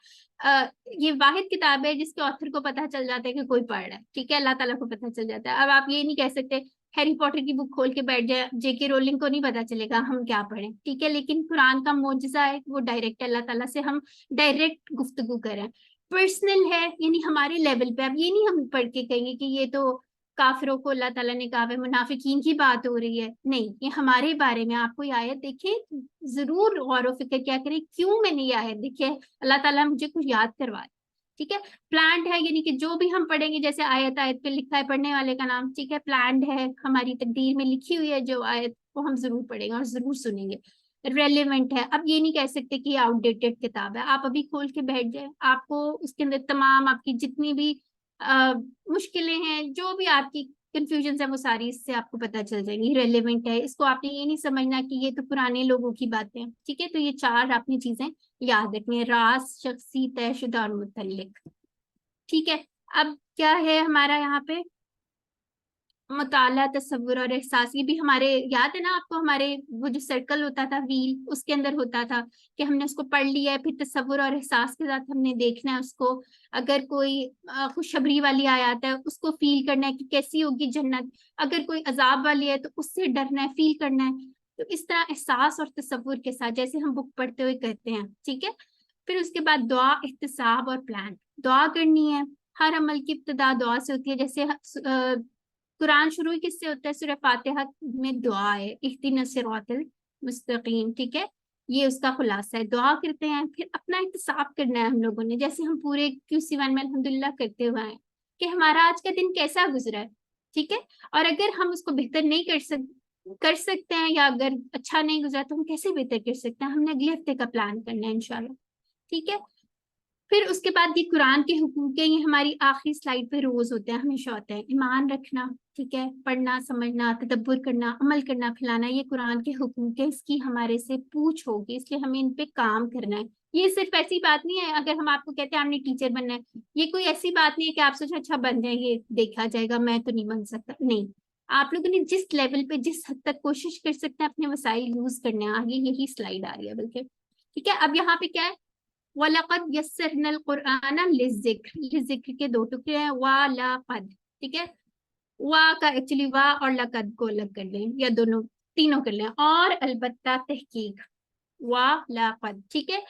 ये वाहिद किताब है जिसके ऑथर को पता चल जाता है कि कोई पढ़ रहा है, ठीक है, अल्लाह ताला को पता चल जाता है। अब आप ये नहीं कह सकते हैरी पॉटर की बुक खोल के बैठ जाए, जेके रोलिंग को नहीं पता चलेगा हम क्या पढ़ें, ठीक है। लेकिन कुरान का मोजज़ा है, वो डायरेक्ट अल्लाह ताला से हम डायरेक्ट गुफ्तगू करें, पर्सनल है, यानी हमारे लेवल पे। अब ये नहीं हम पढ़ के कहेंगे कि ये तो काफिरों को अल्लाह ताला ने कहा है, मुनाफिकीन की बात हो रही है, नहीं, ये हमारे बारे में। आपको ये आयत देखे, जरूर गौर व फिक्र क्या करें, क्यों मैंने ये आयत देखी है, अल्लाह ताला मुझे कुछ याद करवा, ठीक है। प्लान्ड है, यानी कि जो भी हम पढ़ेंगे, जैसे आयत आयत पे लिखा है पढ़ने वाले का नाम, ठीक है, प्लान्ड है, हमारी तकदीर में लिखी हुई है जो आयत, को हम जरूर पढ़ेंगे और जरूर सुनेंगे। रेलिवेंट है, अब ये नहीं कह सकते कि आउटडेटेड किताब है, आप अभी खोल के बैठ जाए, आपको उसके अंदर तमाम आपकी जितनी भी मुश्किलें हैं, जो भी आपकी कंफ्यूजन है, वो सारी इससे आपको पता चल जाएंगी। रेलिवेंट है, इसको आपने ये नहीं समझना कि ये तो पुराने लोगों की बातें हैं, ठीक है। तो ये चार आपने चीजें याद रखनी है, रास, शख्सी, तयशुदा और मुतल्लिक, ठीक है। अब क्या है हमारा यहाँ पे मुताला, तसव्वुर और एहसास, ये भी हमारे याद है ना आपको, हमारे वो जो सर्कल होता था व्हील, उसके अंदर होता था कि हमने उसको पढ़ लिया है, फिर तसव्वुर और एहसास के साथ हमने देखना है उसको। अगर कोई खुशखबरी वाली आयत है उसको फील करना है कि कैसी होगी जन्नत, अगर कोई अजाब वाली है तो उससे डरना है, फील करना है। तो इस तरह एहसास और तसव्वुर के साथ जैसे हम बुक पढ़ते हुए करते हैं, ठीक है। फिर उसके बाद दुआ, एहतिसाब और प्लान। दुआ करनी है, हर अमल की इब्तिदा दुआ से होती है। जैसे कुरान शुरू ही किससे होता है? सूरह फातिहा में दुआ है, इहदिनस सिरातल मुस्तकीम, ठीक है। ये उसका खुलासा है, दुआ करते हैं। फिर अपना एहतिसाब करना है हम लोगों ने, जैसे हम पूरे QC1 में अल्हम्दुलिल्लाह करते हुए हैं कि हमारा आज का दिन कैसा गुजरा है, ठीक है। और अगर हम उसको बेहतर नहीं कर सकते हैं, या अगर अच्छा नहीं गुजरा तो हम कैसे बेहतर कर सकते हैं, हमने अगले हफ्ते का प्लान करना है इंशाल्लाह, ठीक है। फिर उसके बाद ये कुरान के हुकूक है, ये हमारी आखिरी स्लाइड पे रोज होते हैं, हमेशा होते हैं। ईमान रखना, ठीक है, पढ़ना, समझना, तदब्बुर करना, अमल करना, फैलाना, ये कुरान के हुकूक है, इसकी हमारे से पूछ होगी, इसलिए हमें इन पे काम करना है। ये सिर्फ ऐसी बात नहीं है अगर हम आपको कहते हैं आपने टीचर बनना है, ये कोई ऐसी बात नहीं है कि आप सोचे अच्छा बन जाए, ये देखा जाएगा, मैं तो नहीं बन सकता, नहीं। आप लोगों ने जिस लेवल पे, जिस हद तक कोशिश कर सकते हैं अपने वसाइल यूज करने हैं, आगे यही स्लाइड आ रही है बल्कि, ठीक है। अब यहाँ पे क्या है, वलक़द यस्सरनल कुरआन लिज़िक्र, लिज़िक्र के दो टुकड़े हैं, वा लक़द, ठीक है। वा का एक्चुअली वा और लक़द को अलग कर लें, या दोनों तीनों कर लें, और अलबत्ता तहकीक, वा लक़द, ठीक है।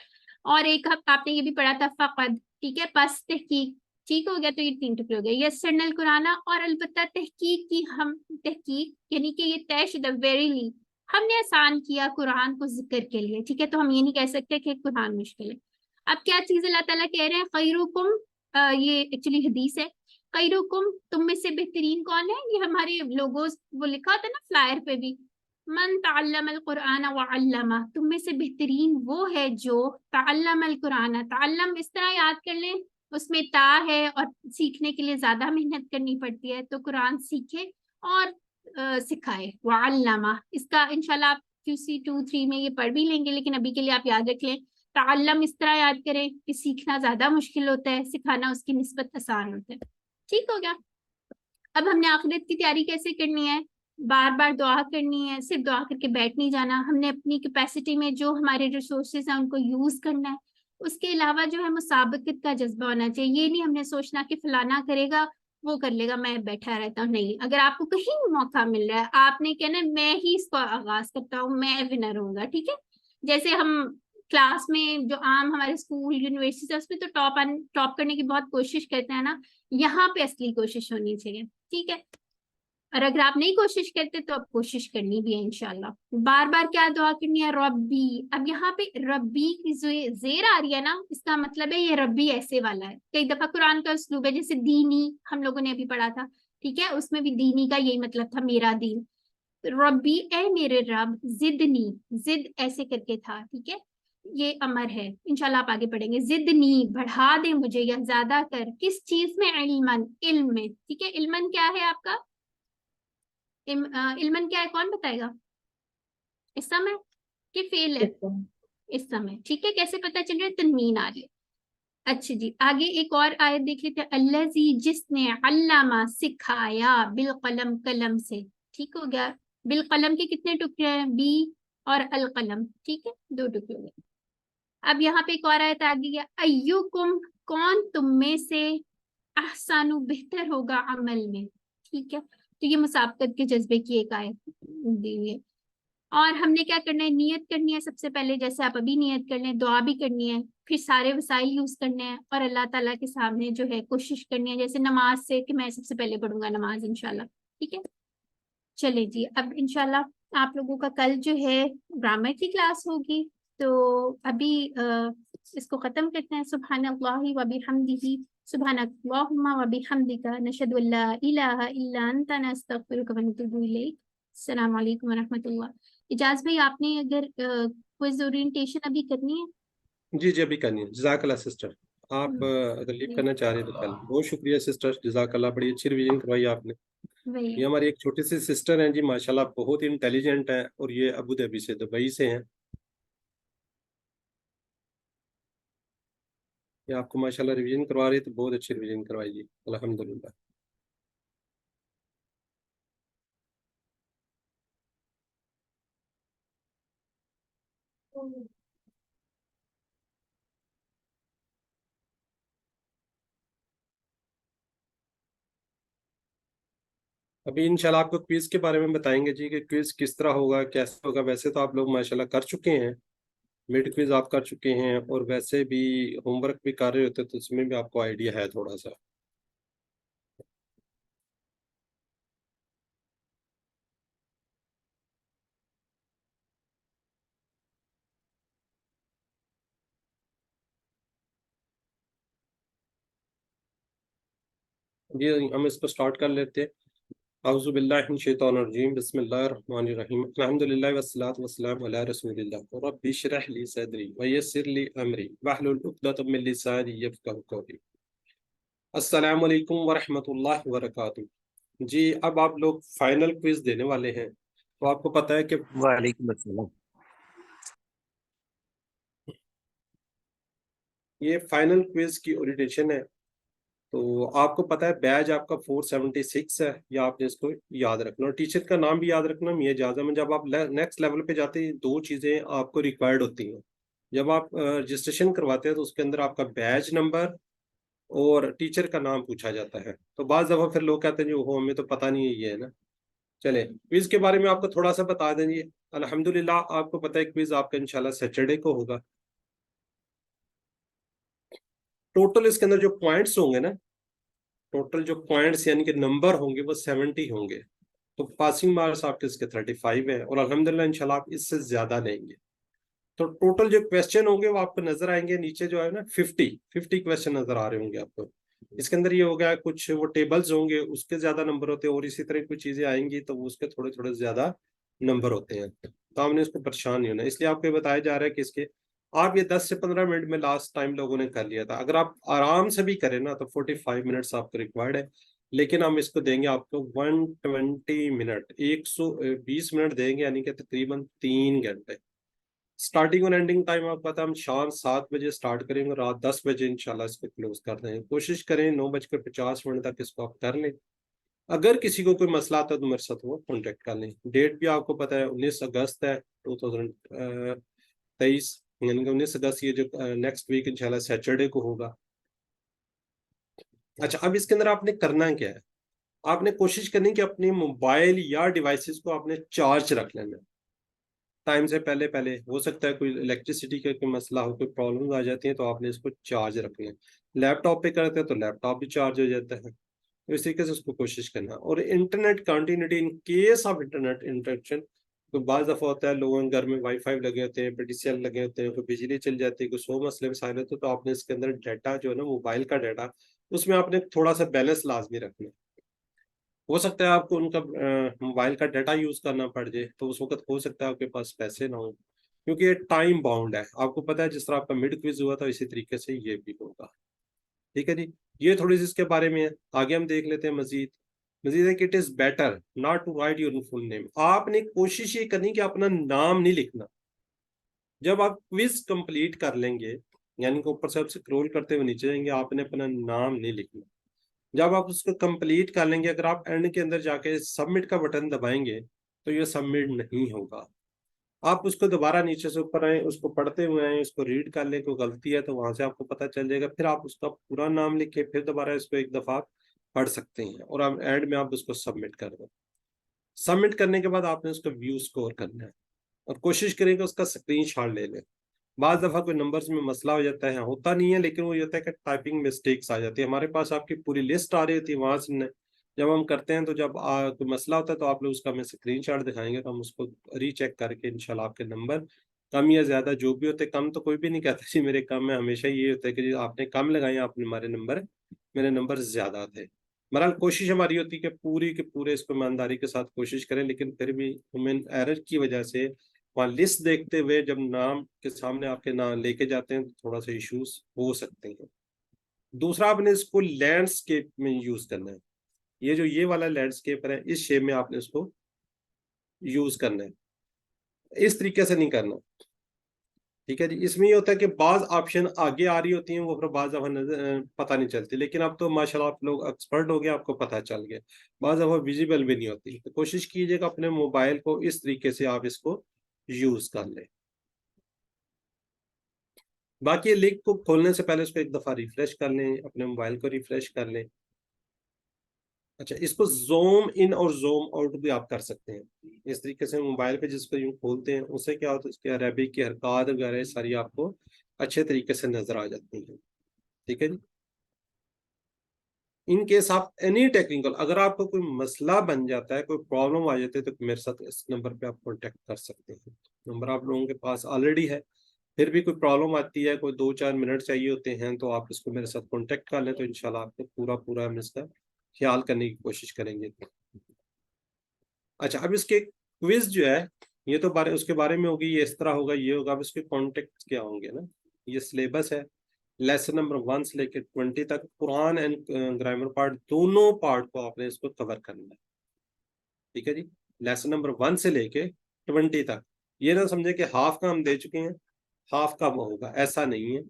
और एक आपने ये भी पढ़ा था फ़क़द, ठीक है, बस तहकीक, ठीक हो गया। तो ये तीन टुकड़े हो गए, यस्सरनल कुरआन, और अलबत्ता तहकीक की, हम तहकीक यानी कि ये तयशुदा, वेरीली हमने आसान किया कुरान को जिक्र के लिए, ठीक है। तो हम ये नहीं कह सकते कि कुरान मुश्किल है। अब क्या चीज अल्लाह ताला कह रहे हैं, खैरुकुम, ये एक्चुअली हदीस है, खैरुकुम तुम में से बेहतरीन कौन है, ये हमारे लोगोस वो लिखा होता है ना फ्लायर पे भी, मन तअल्लमल कुरआन व अल्लमा, तुम में से बेहतरीन वो है जो तअल्लमल कुरआन, तअल्लम इस तरह याद कर लें, उसमें ता है और सीखने के लिए ज्यादा मेहनत करनी पड़ती है, तो कुरान सीखे और सिखाए, व अल्लमा, इसका इंशाल्लाह आप QC2-3 में ये पढ़ भी लेंगे, लेकिन अभी के लिए आप याद रख लें, ताल्लम इस तरह याद करें कि सीखना ज्यादा मुश्किल होता है, सिखाना उसकी निस्बत आसान होता है, ठीक हो गया। अब हमने आखिरत की तैयारी कैसे करनी है, बार बार दुआ करनी है, सिर्फ दुआ करके बैठ नहीं जाना, हमने अपनी कैपेसिटी में जो हमारे रिसोर्सेज हैं उनको यूज करना है। उसके अलावा जो है मुसाबकत का जज्बा होना चाहिए, ये नहीं हमने सोचना कि फलाना करेगा वो कर लेगा, मैं बैठा रहता हूँ, नहीं। अगर आपको कहीं मौका मिल रहा है, आपने कहना मैं ही इसको आगाज करता हूँ, मैं विनर होऊंगा, ठीक है। जैसे हम क्लास में जो आम हमारे स्कूल यूनिवर्सिटी उसमें तो टॉप करने की बहुत कोशिश करते हैं ना, यहाँ पे असली कोशिश होनी चाहिए, ठीक है। और अगर आप नहीं कोशिश करते तो अब कोशिश करनी भी है इंशाल्लाह। बार बार क्या दुआ करनी है, रब्बी। अब यहाँ पे रब्बी की जो जेर आ रही है ना, इसका मतलब है ये रब्बी ऐसे वाला है। कई दफा कुरान का उसलूब है, जैसे दीनी हम लोगों ने अभी पढ़ा था, ठीक है, उसमें भी दीनी का यही मतलब था, मेरा दीन। रब्बी ए मेरे रब, जिदनी, जिद ऐसे करके था, ठीक है, ये अमर है, इंशाल्लाह आप आगे पढ़ेंगे। जिदनी बढ़ा दे मुझे, या ज्यादा कर, किस चीज में, इल्मन, इल्म में, ठीक है। इल्मन क्या है आपका, इल्मन क्या है, कौन बताएगा? इस समय कि फेल है? इस समय, ठीक है। कैसे पता चल रहा है, तनवीन आ रही है। अच्छा जी, आगे एक और आयत देख लेते हैं, अल्लज़ी जिसने, अल्लामा सिखाया, बिल कलम कलम से, ठीक हो गया। बिल कलम के कितने टुकड़े हैं, बी और अल कलम, ठीक है, दो टुकड़े हो गए। अब यहाँ पे एक और आयत आ गई है, अय्युकुम कौन तुम में से, अहसानु बेहतर होगा अमल में, ठीक है। तो ये मुसाबकत के जज्बे की एक आयत दी हुई है। और हमने क्या करना है, नियत करनी है सबसे पहले, जैसे आप अभी नियत कर लें, दुआ भी करनी है, फिर सारे वसाइल यूज करने हैं, और अल्लाह ताला के सामने जो है कोशिश करनी है, जैसे नमाज से कि मैं सबसे पहले पढ़ूंगा नमाज इंशाल्लाह, ठीक है। चले जी, अब इंशाल्लाह आप लोगों का कल जो है ग्रामर की क्लास होगी, तो अभी इसको खत्म करते हैं। सुब्हानल्लाहि व बिहम्दिही, सुब्हानकल्लाहुम्मा व बिहम्दिका, नशहदु अल्ला इलाहा इल्ला अंता, नस्तगफिरुका व नतूबु इलैक। अस्सलाम वालेकुम व रहमतुल्लाह। इजाज भाई, आपने अगर क्विज ओरिएंटेशन अभी करनी है? जी जी, अभी करनी है। जज़ाकल्लाह सिस्टर, आप अगर लीव करना चाह रहे हैं तो कल। बहुत शुक्रिया सिस्टर, जज़ाकल्लाह, बड़ी अच्छी रिवीजन करवाई आपने। वही ये हमारी एक छोटी सी सिस्टर हैं जी, माशाल्लाह बहुत इंटेलिजेंट है, और ये अबू धाबी से, दुबई से हैं। ये आपको माशाल्लाह रिवीजन करवा रही है, तो बहुत अच्छी रिवीजन करवाई जी, अल्हम्दुलिल्लाह। अभी इंशाल्लाह आपको क्विज के बारे में बताएंगे जी कि क्विज किस तरह होगा, कैसे होगा। वैसे तो आप लोग माशाल्लाह कर चुके हैं, मिड क्विज आप कर चुके हैं, और वैसे भी होमवर्क भी कर रहे होते, तो उसमें भी आपको आइडिया है थोड़ा सा। ये हम इसको स्टार्ट कर लेते हैं। औज़ु बिल्लाहि मिनश शैतानिर रजीम, बिस्मिल्लाहिर रहमानिर रहीम, अल्हम्दुलिल्लाहि वस्सलातु वस्सलामु अला रसूलिल्लाह, रब्बि इश्रह ली सदरी व यस्सिर ली अमरी वहलुल उक़दतम मिन लिसानी यफ़क़हू क़ौली। अस्सलामु अलैकुम व रहमतुल्लाहि व बरकातुहू। जी अब आप लोग फाइनल क्विज देने वाले हैं, तो आपको पता है कि वालेकुम अस्सलाम। ये फाइनल क्विज की ओरिएंटेशन है। तो आपको पता है बैच आपका 476 है, या आपने इसको याद रखना, और टीचर का नाम भी याद रखना, मियां जाज़ा में। जब आप नेक्स्ट लेवल पे जाते हैं, दो चीज़ें आपको रिक्वायर्ड होती हैं। जब आप रजिस्ट्रेशन करवाते हैं, तो उसके अंदर आपका बैच नंबर और टीचर का नाम पूछा जाता है। तो बाज़ दफ़ा फिर लोग कहते हैं जी ओहो हमें तो पता नहीं है ये, है ना। चले क्विज के बारे में आपको थोड़ा सा बता दें जी। अल्हम्दुलिल्लाह आपको पता है क्विज आपका इंशाल्लाह सैटरडे को होगा। टोटल इसके अंदर जो पॉइंट्स होंगे ना, टोटल जो पॉइंट्स यानी कि नंबर होंगे वो 70 होंगे। तो पासिंग मार्क्स आपके इसके 35 है, और अल्हम्दुलिल्लाह इंशाल्लाह आप इससे ज्यादा लेंगे। तो टोटल जो क्वेश्चन होंगे वो आपको नजर आएंगे नीचे, जो है ना 50 क्वेश्चन नजर आ रहे होंगे आपको। इसके अंदर ये हो गया कुछ वो टेबल्स होंगे, उसके ज्यादा नंबर होते हैं, और इसी तरह कुछ चीजें आएंगी तो वो उसके थोड़े थोड़े ज्यादा नंबर होते हैं। तो हमने इसको परेशान नहीं होना, इसलिए आपको ये बताया जा रहा है कि इसके आप ये 10 से 15 मिनट में लास्ट टाइम लोगों ने कर लिया था। अगर आप आराम से भी करें ना तो 45 मिनट्स आपको रिक्वायर्ड है, लेकिन हम इसको देंगे आपको 120 मिनट, 120 मिनट देंगे, यानी कि तकरीबन 3 घंटे। स्टार्टिंग और एंडिंग टाइम आपको पता है, हम शाम 7 बजे स्टार्ट करेंगे, रात 10 बजे इंशाल्लाह इसको क्लोज कर देंगे। कोशिश करें 9:50 तक इसको आप कर लें। अगर किसी को कोई मसला आता है तो मेरे साथ वो कॉन्टेक्ट कर लें। डेट भी आपको पता है 19 अगस्त है 2023, यानी कि 19 अगस्त, ये जो नेक्स्ट वीक इंशाल्लाह सैटरडे को होगा। अच्छा अब इसके अंदर आपने करना क्या है, आपने कोशिश करनी कि अपने मोबाइल या डिवाइसेस को आपने चार्ज रख लेना है टाइम से पहले पहले। हो सकता है कोई इलेक्ट्रिसिटी का कोई मसला हो, कोई प्रॉब्लम आ जाती है, तो आपने इसको चार्ज रख लें। लैपटॉप पे करते हैं तो लैपटॉप भी चार्ज हो जाता है, तो इस तरीके से उसको कोशिश करना। और internet continuity in case of internet interruption, तो बाज़ दफ़ा होता है लोगों के घर में वाईफाई लगे होते हैं, पीटीसीएल लगे होते हैं, कोई बिजली चल जाती है, कोई 100 मसले मसाइल होते हैं, तो आपने इसके अंदर डाटा जो है ना मोबाइल का डाटा, उसमें आपने थोड़ा सा बैलेंस लाजमी रखना है। हो सकता है आपको उनका मोबाइल का डाटा यूज करना पड़ जाए, तो उस वक्त हो सकता है आपके पास पैसे ना हो, क्योंकि ये टाइम बाउंड है। आपको पता है जिस तरह आपका मिड क्विज हुआ था, इसी तरीके से ये भी होगा। ठीक है जी, ये थोड़ी सी इसके बारे में है। आगे हम देख लेते हैं मजीद। मजीद है कि it is better not to write your full name. आपने कोशिश ये करनी कि अपना नाम नहीं लिखना। जब आप क्विज कंप्लीट कर लेंगे, यानी कि ऊपर से आप स्क्रॉल करते हुए नीचे जाएंगे, आपने अपना नाम नहीं लिखना। जब आप उसको कंप्लीट कर लेंगे, अगर आप एंड के अंदर जाके सबमिट का बटन दबाएंगे तो ये सबमिट नहीं होगा। आप उसको दोबारा नीचे से ऊपर आए, उसको पढ़ते हुए आए, उसको रीड कर ले, कोई गलती है तो वहां से आपको पता चल जाएगा। फिर आप उसका पूरा नाम लिख के फिर दोबारा इसको एक दफा आप पढ़ सकते हैं, और आप एंड में आप उसको सबमिट कर दो। सबमिट करने के बाद आपने उसको व्यू स्कोर करना है, और कोशिश करें कि उसका स्क्रीनशॉट ले लें। बाज़ दफ़ा कोई नंबर्स में मसला हो जाता है, होता नहीं है, लेकिन वो ये होता है कि टाइपिंग मिस्टेक्स आ जाती है। हमारे पास आपकी पूरी लिस्ट आ रही होती है, वहाँ से जब हम करते हैं तो जब कोई मसला होता है तो आप लोग उसका हमें स्क्रीनशॉट दिखाएंगे, तो हम उसको रीचेक करके इंशाल्लाह आपके नंबर कम या ज़्यादा जो भी होते, कम तो कोई भी नहीं कहता जी मेरे कम है, हमेशा ये होता है कि जी आपने कम लगाए, आपने हमारे नंबर, मेरे नंबर ज़्यादा थे। बहरहाल कोशिश हमारी होती है कि पूरी के पूरे इसको ईमानदारी के साथ कोशिश करें, लेकिन फिर भी ह्यूमन एरर की वजह से वहाँ लिस्ट देखते हुए जब नाम के सामने आपके नाम लेके जाते हैं तो थोड़ा सा इश्यूज हो सकते हैं। दूसरा, आपने इसको लैंडस्केप में यूज करना है। ये जो ये वाला लैंडस्केप है, इस शेप में आपने इसको यूज करना है, इस तरीके से नहीं करना। ठीक है जी। इसमें ये होता है कि बाज ऑप्शन आगे आ रही होती हैं, वो फिर बाज दफा पता नहीं चलती, लेकिन अब तो माशाल्लाह आप लोग एक्सपर्ट हो गए, आपको पता चल गया। बाज दफा विजिबल भी नहीं होती, तो कोशिश कीजिएगा अपने मोबाइल को इस तरीके से आप इसको यूज कर लें। बाकी लिंक को खोलने से पहले उसको एक दफा रिफ्रेश कर लें, अपने मोबाइल को रिफ्रेश कर लें। अच्छा, इसको ज़ूम इन और ज़ूम आउट भी आप कर सकते हैं इस तरीके से। मोबाइल पे जिसको यूँ खोलते हैं उससे क्या होता है, उसके अरबिक की हरकत वगैरह सारी आपको अच्छे तरीके से नजर आ जाती हैं। ठीक है जी। इन केस आप एनी टेक्निकल, अगर आपको कोई मसला बन जाता है, कोई प्रॉब्लम आ जाती है, तो मेरे साथ इस नंबर पे आप कांटेक्ट कर सकते हैं। नंबर आप लोगों के पास ऑलरेडी है, फिर भी कोई प्रॉब्लम आती है, कोई 2-4 मिनट चाहिए होते हैं, तो आप इसको मेरे साथ कांटेक्ट कर लें, तो इंशाल्लाह आपको पूरा हम इसका ख्याल करने की कोशिश करेंगे। अच्छा, अब इसके क्विज जो है ये तो उसके बारे में होगी, ये इस तरह होगा, ये होगा। अब इसके कॉन्टेक्ट क्या होंगे ना, ये सिलेबस है। लेसन नंबर 1 से लेकर 20 तक कुरान एंड ग्रामर पार्ट, दोनों पार्ट को आपने इसको कवर करना है। ठीक है जी। लेसन नंबर 1 से लेके 20 तक, ये ना समझे कि हाफ का हम दे चुके हैं, हाफ का वो होगा, ऐसा नहीं है।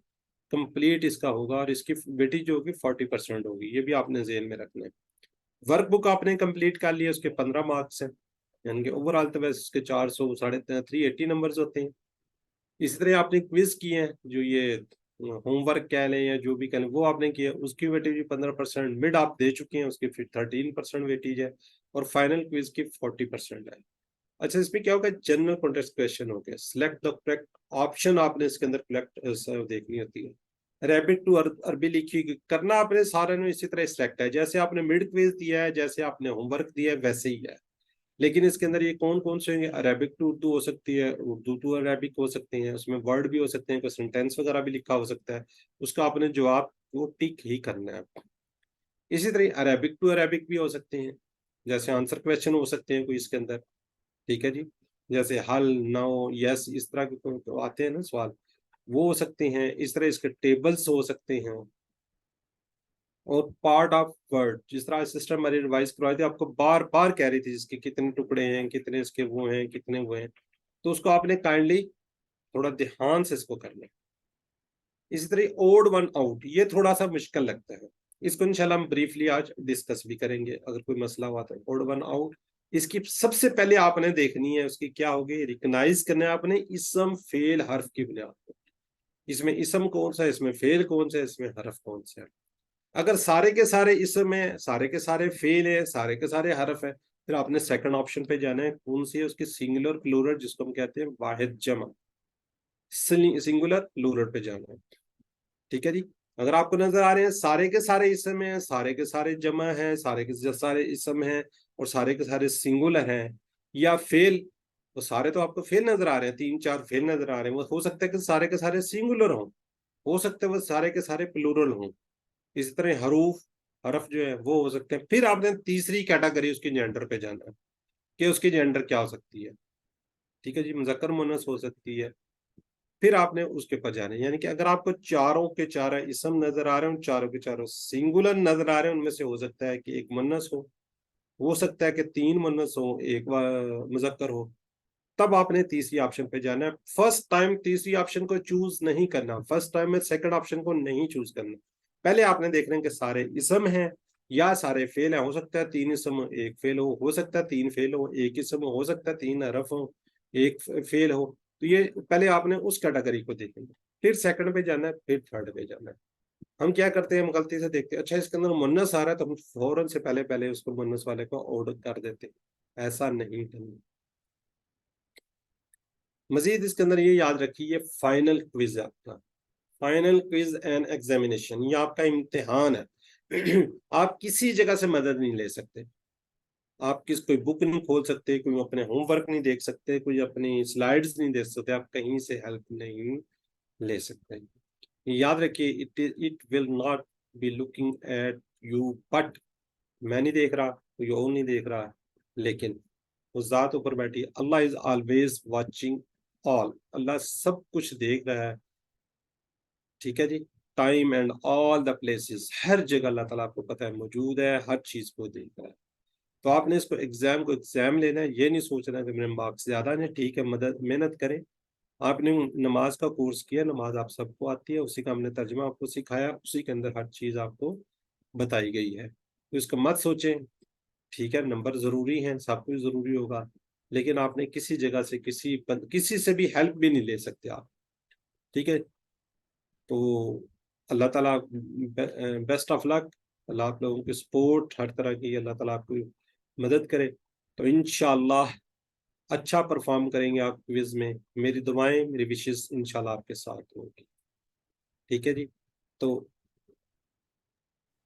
कंप्लीट इसका होगा, और इसकी वेटेज जो होगी 40% होगी, ये भी आपने ज़हन में रखना है। वर्कबुक आपने कंप्लीट कर लिया, उसके 15 मार्क्स हैं, यानी कि ओवरऑल तो वैसे इसके 400 380 नंबर्स होते हैं। इसी तरह आपने क्विज किए हैं, जो ये होमवर्क कह लें या जो भी कह लें, वो आपने किया, उसकी वेटेज 15%, मिड आप दे चुके हैं, उसकी फिर 13% वेटेज है, और फाइनल क्विज की 40% है। अच्छा, इसमें क्या होगा, जनरल कॉन्टेस्ट क्वेश्चन हो गया। सिलेक्ट द करेक्ट ऑप्शन आपने इसके अंदर कलेक्ट देखनी होती है। रैबिट टू अरबी लिखी करना आपने सारे में इसी तरह सिलेक्ट है, जैसे आपने मिड क्विज दिया है, जैसे आपने होमवर्क दिया है, वैसे ही है। लेकिन इसके अंदर ये कौन कौन से होंगे, अरेबिक टू उर्दू हो सकती है, उर्दू टू अरेबिक हो सकते हैं, उसमें वर्ड भी हो सकते हैं, कोई सेंटेंस वगैरह भी लिखा हो सकता है, उसका आपने जवाब वो टिक ही करना है। इसी तरह अरेबिक टू अरेबिक भी हो सकते हैं, जैसे आंसर क्वेश्चन हो सकते हैं कोई इसके अंदर। ठीक है जी। जैसे हल, नो, यस, इस तरह के आते हैं ना सवाल, वो हो सकते हैं। इस तरह इसके टेबल्स हो सकते हैं, और पार्ट ऑफ वर्ड, जिस तरह सिस्टर हमारी रिवाइज करवाई थी, आपको बार बार कह रही थी जिसके कितने टुकड़े हैं, कितने इसके वो हैं, कितने वो हैं, तो उसको आपने काइंडली थोड़ा ध्यान से इसको करना है। इसी तरह ओड वन आउट, ये थोड़ा सा मुश्किल लगता है, इसको इंशाल्लाह हम ब्रीफली आज डिस्कस भी करेंगे, अगर कोई मसला हुआ तो। ओड वन आउट, इसकी सबसे पहले आपने देखनी है, उसकी क्या होगी, रिकग्नाइज करना है आपने इसम फेल हर्फ की बुनियाद पर। इसमें इसम कौन सा है, इसमें फेल कौन सा है, इसमें हर्फ कौन सा है। अगर सारे के सारे इसम है, सारे के सारे फेल है, सारे के सारे हरफ है, फिर आपने सेकंड ऑप्शन पे जाना है, कौन सी है, उसकी सिंगुलर प्लूरल, जिसको हम कहते हैं वाहिद जमा, सिंगुलर प्लूरल पे जाना है। ठीक है जी। अगर आपको नजर आ रहे हैं सारे के सारे इसम है, सारे के सारे जमा है, सारे के सारे इसम है, और सारे के सारे सिंगुलर हैं, या फेल, तो सारे तो आपको फेल नजर आ रहे हैं, 3-4 फेल नजर आ रहे हैं, वो हो सकता है कि सारे के सारे सिंगुलर हों, हो सकता है वो सारे के सारे प्लूरल हों। इसी तरह हरूफ, हरफ जो है वो हो सकते हैं। फिर आपने तीसरी कैटेगरी उसकी जेंडर पे जाना है, कि उसकी जेंडर क्या हो सकती है। ठीक है जी, मुज़क्कर मुन्नस हो सकती है, फिर आपने उसके पर जाना है। यानी कि अगर आपको चारों के चार इसम नजर आ रहे हैं, चारों के चारों सिंगुलर नजर आ रहे हैं, उनमें से हो सकता है कि एक मुन्नस हो सकता है कि 3 मुन्नस हो, एक मुज़क्कर हो, तब आपने तीसरी ऑप्शन पे जाना है। फर्स्ट टाइम तीसरी ऑप्शन को चूज नहीं करना, फर्स्ट टाइम में सेकंड ऑप्शन को नहीं चूज करना। पहले आपने देखना है कि सारे इसम हैं या सारे फेल हैं। हो सकता है 3 इसम एक फेल हो सकता है 3 फेल हो, एक इसम हो सकता है 3 हरफ हो, एक फेल हो। तो ये पहले आपने उस कैटेगरी को देखना, फिर सेकंड पे जाना है, फिर थर्ड पे जाना है। हम क्या करते हैं, हम गलती से देखते हैं, अच्छा इसके अंदर मुन्नस आ रहा है, तो हम फौरन से पहले पहले उसको मुन्नस वाले को ऑर्डर कर देते हैं। ऐसा नहीं करना। मजीद इसके अंदर ये याद रखिए, फाइनल क्विज है आपका, फाइनल क्विज एंड एग्जामिनेशन, ये आपका इम्तिहान है। आप किसी जगह से मदद नहीं ले सकते, आप कोई बुक नहीं खोल सकते, कोई अपने होमवर्क नहीं देख सकते, कोई अपनी स्लाइड्स नहीं देख सकते, आप कहीं से हेल्प नहीं ले सकते। याद रखिए, it will not be looking at you, but मैं नहीं देख रहा, कोई और नहीं देख रहा, लेकिन उस ज़ात ऊपर बैठी, Allah is always watching all, Allah सब कुछ देख रहा है। ठीक है जी। Time and all the places, हर जगह अल्लाह ताला आपको पता है मौजूद है, हर चीज को देख रहा है। तो आपने इसको एग्जाम लेना है, ये नहीं सोचना कि मेरे मार्क्स ज्यादा हैं, ठीक है मदद मेहनत करें, आपने नमाज का कोर्स किया, नमाज आप सबको आती है, उसी का हमने तर्जुमा आपको सिखाया, उसी के अंदर हर चीज़ आपको बताई गई है। तो इसका मत सोचें, ठीक है नंबर ज़रूरी हैं, सब कुछ ज़रूरी होगा, लेकिन आपने किसी जगह से किसी से भी हेल्प भी नहीं ले सकते आप, ठीक है। तो अल्लाह ताला बेस्ट ऑफ लक, अल्लाह आप लोगों की सपोर्ट हर तरह की अल्लाह ताला आपकी मदद करे। तो इंशाअल्लाह अच्छा परफॉर्म करेंगे आप क्विज में, मेरी दुआएं मेरी विशेष इंशाल्लाह आपके साथ होगी, ठीक है जी। तो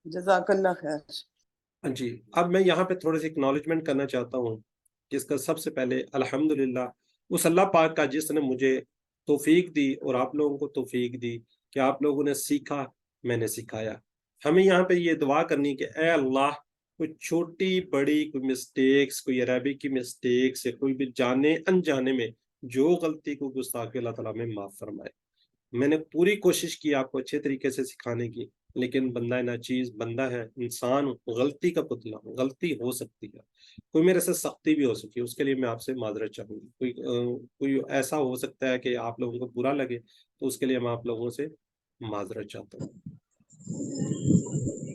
जज़ाकल्लाह खैर। हाँ जी, अब मैं यहाँ पे थोड़ी सी एक्नॉलेजमेंट करना चाहता हूँ कि इसका सबसे पहले अल्हम्दुलिल्लाह उस अल्लाह पाक का जिसने मुझे तौफीक दी और आप लोगों को तौफीक दी कि आप लोगों ने सीखा, मैंने सिखाया। हमें यहाँ पे ये दुआ करनी कि ए अल्लाह, कोई छोटी बड़ी कोई मिस्टेक्स, कोई अरबी की मिस्टेक्स या कोई भी जाने अनजाने में जो गलती को गुस्ताखी अल्लाह ताला में माफ़ फरमाए। मैंने पूरी कोशिश की आपको अच्छे तरीके से सिखाने की, लेकिन बंदा नाचीज, बंदा है, इंसान हूँ, गलती का पुतला हूँ, गलती हो सकती है, कोई मेरे से सख्ती भी हो सकती है, उसके लिए मैं आपसे माजरत चाहूंगी। कोई ऐसा हो सकता है कि आप लोगों को बुरा लगे, तो उसके लिए मैं आप लोगों से माजरत चाहता हूँ।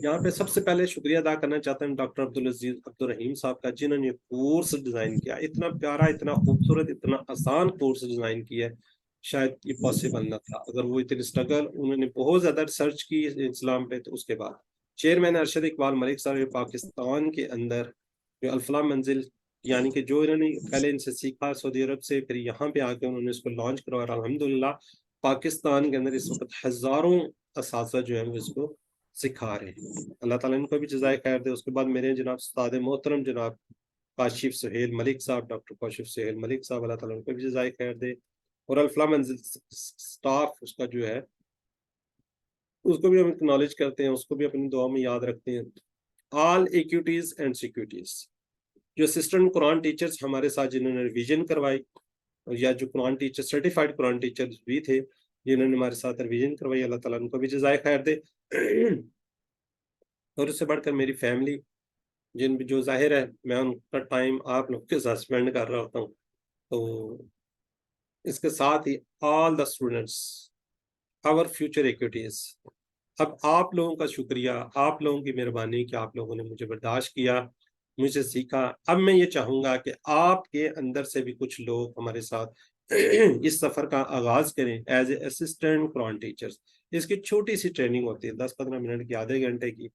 यहाँ पे सबसे पहले शुक्रिया अदा करना चाहता हूँ डॉक्टर अब्दुल अजीज अब्दुल रहीम साहब का, जिन्होंने कोर्स डिजाइन किया, इतना प्यारा, इतना खूबसूरत, इतना आसान कोर्स डिजाइन किया है, शायद ये पॉसिबल ना था अगर वो इतनी स्ट्रगल, उन्होंने बहुत ज्यादा रिसर्च की इस्लाम पे। तो उसके बाद चेयरमैन अरशद इकबाल मलिक साहब पाकिस्तान के अंदर जो अल्फला मंजिल, यानी कि जो इन्होंने पहले इनसे सीखा सऊदी अरब से, फिर यहाँ पे आके उन्होंने इसको लॉन्च करवाया। अल्हम्दुलिल्लाह पाकिस्तान के अंदर इस वक्त हजारों असातिज़ा जो है वो इसको सिखा रहे हैं, अल्लाह ताला इनको भी जज़ाए खैर दे। उसके बाद मेरे जनाब उस्ताद मोहतरम जनाब काशिफ सुहेल मलिक साहब, डॉक्टर काशिफ सुहेल मलिक साहब, अल्लाह ताला उनको भी जज़ाए खैर दे। और अल्फला मंजिल स्टाफ उसका जो है उसको भी हम एक्नॉलेज करते हैं, उसको भी अपनी दुआ में याद रखते हैं। ऑल इक्विटीज एंड सिक्योरिटीज, जो असिस्टेंट कुरान टीचर्स हमारे साथ जिन्होंने रिवीजन करवाई, या जो Quran teacher certified Quran teachers भी थे जिन्होंने हमारे साथ रिवीजन करवाई, अल्लाह ताला उनको भी जज़ाए खैर दे। और उससे बढ़कर मेरी फैमिली, जो जाहिर है मैं उनका टाइम आप लोग के साथ स्पेंड कर रहा होता हूँ, तो इसके साथ ही all the students, our future equities. अब आप लोगों का शुक्रिया, आप लोगों की मेहरबानी कि आप लोगों ने मुझे बर्दाश्त किया, मुझे सीखा। अब मैं ये चाहूंगा कि आपके अंदर से भी कुछ लोग हमारे साथ इस सफर का आगाज करें as a assistant Quran teachers. इसकी छोटी सी ट्रेनिंग होती है 10-15 मिनट की, आधे घंटे की,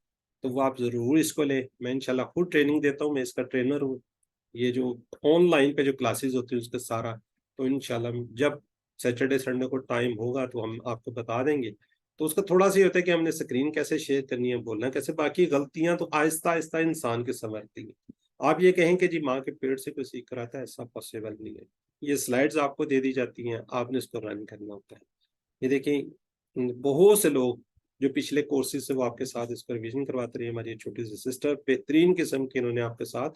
तो वो आप जरूर इसको लें। मैं इंशाल्लाह खुद ट्रेनिंग देता हूँ, मैं इसका ट्रेनर हूँ। ये जो ऑनलाइन पे जो क्लासेस होती है उसका सारा, तो इंशाल्लाह जब सैटरडे संडे को टाइम होगा तो हम आपको बता देंगे। तो उसका थोड़ा सा ये होता है कि हमने स्क्रीन कैसे शेयर करनी है, बोलना कैसे, बाकी गलतियां तो आहिस्ता आहिस्ता इंसान के संभलती है। आप ये कहें कि जी माँ के पेट से कोई सीख रहा था, ऐसा पॉसिबल नहीं है। ये स्लाइड्स आपको दे दी जाती हैं, आपने इसको रन करना होता है। ये देखें बहुत से लोग जो पिछले कोर्सेज से वो आपके साथ इसको रिविजन करवाते रहे, हमारी छोटी सी सिस्टर बेहतरीन किस्म की इन्होंने आपके साथ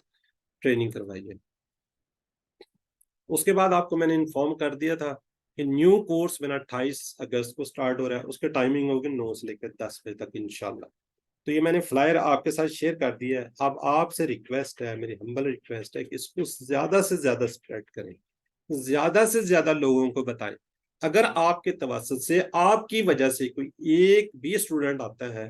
ट्रेनिंग करवाई है। उसके बाद आपको मैंने इन्फॉर्म कर दिया था कि न्यू कोर्स मेरा 28 अगस्त को स्टार्ट हो रहा है, उसके टाइमिंग होगी 9 से लेकर 10 बजे तक इंशाल्लाह। तो ये मैंने फ्लायर आपके साथ शेयर कर दिया है। अब आपसे रिक्वेस्ट है, मेरी हम्बल रिक्वेस्ट है कि इसको ज्यादा से ज्यादा स्प्रेड करें, ज्यादा से ज्यादा लोगों को बताएं। अगर आपके तवसत से, आपकी वजह से कोई एक भी स्टूडेंट आता है,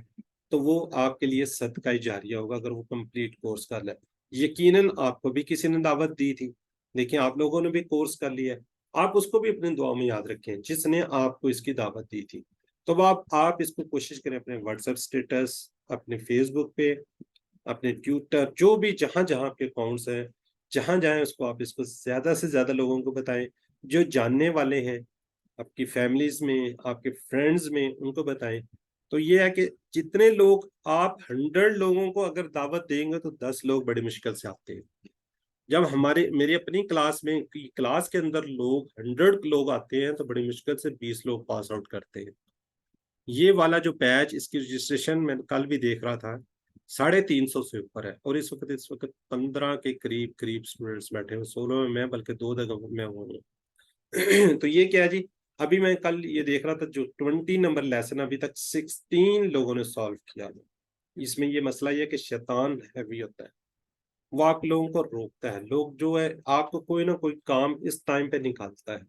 तो वो आपके लिए सदका जारिया होगा अगर वो कंप्लीट कोर्स कर ले। यकीनन आपको भी किसी ने दावत दी थी, देखिए आप लोगों ने भी कोर्स कर लिया, आप उसको भी अपनी दुआ में याद रखें जिसने आपको इसकी दावत दी थी। तो आप इसको कोशिश करें अपने व्हाट्सएप स्टेटस, अपने फेसबुक पे, अपने ट्विटर, जो भी जहां जहां आपके अकाउंट्स हैं, जहां जाएं उसको आप इसको ज्यादा से ज्यादा लोगों को बताएं। जो जानने वाले हैं आपकी फैमिलीज में, आपके फ्रेंड्स में, उनको बताएं। तो ये है कि जितने लोग आप 100 लोगों को अगर दावत देंगे तो 10 लोग बड़ी मुश्किल से आते हैं। जब मेरी अपनी क्लास में, क्लास के अंदर लोग 100 लोग आते हैं तो बड़ी मुश्किल से 20 लोग पास आउट करते हैं। ये वाला जो बैच, इसकी रजिस्ट्रेशन मैं कल भी देख रहा था 350 से ऊपर है, और इस वक्त 15 के करीब करीब स्टूडेंट्स बैठे हैं, 16 में मैं, बल्कि 2 जगह में हूँ। तो ये क्या है जी, अभी मैं कल ये देख रहा था जो 20 नंबर लेसन अभी तक 16 लोगों ने सॉल्व किया। इसमें ये मसला ये है कि शैतान हैवी होता है, वो आप लोगों को रोकता है। लोग जो है आपको कोई ना कोई काम इस टाइम पे निकालता है,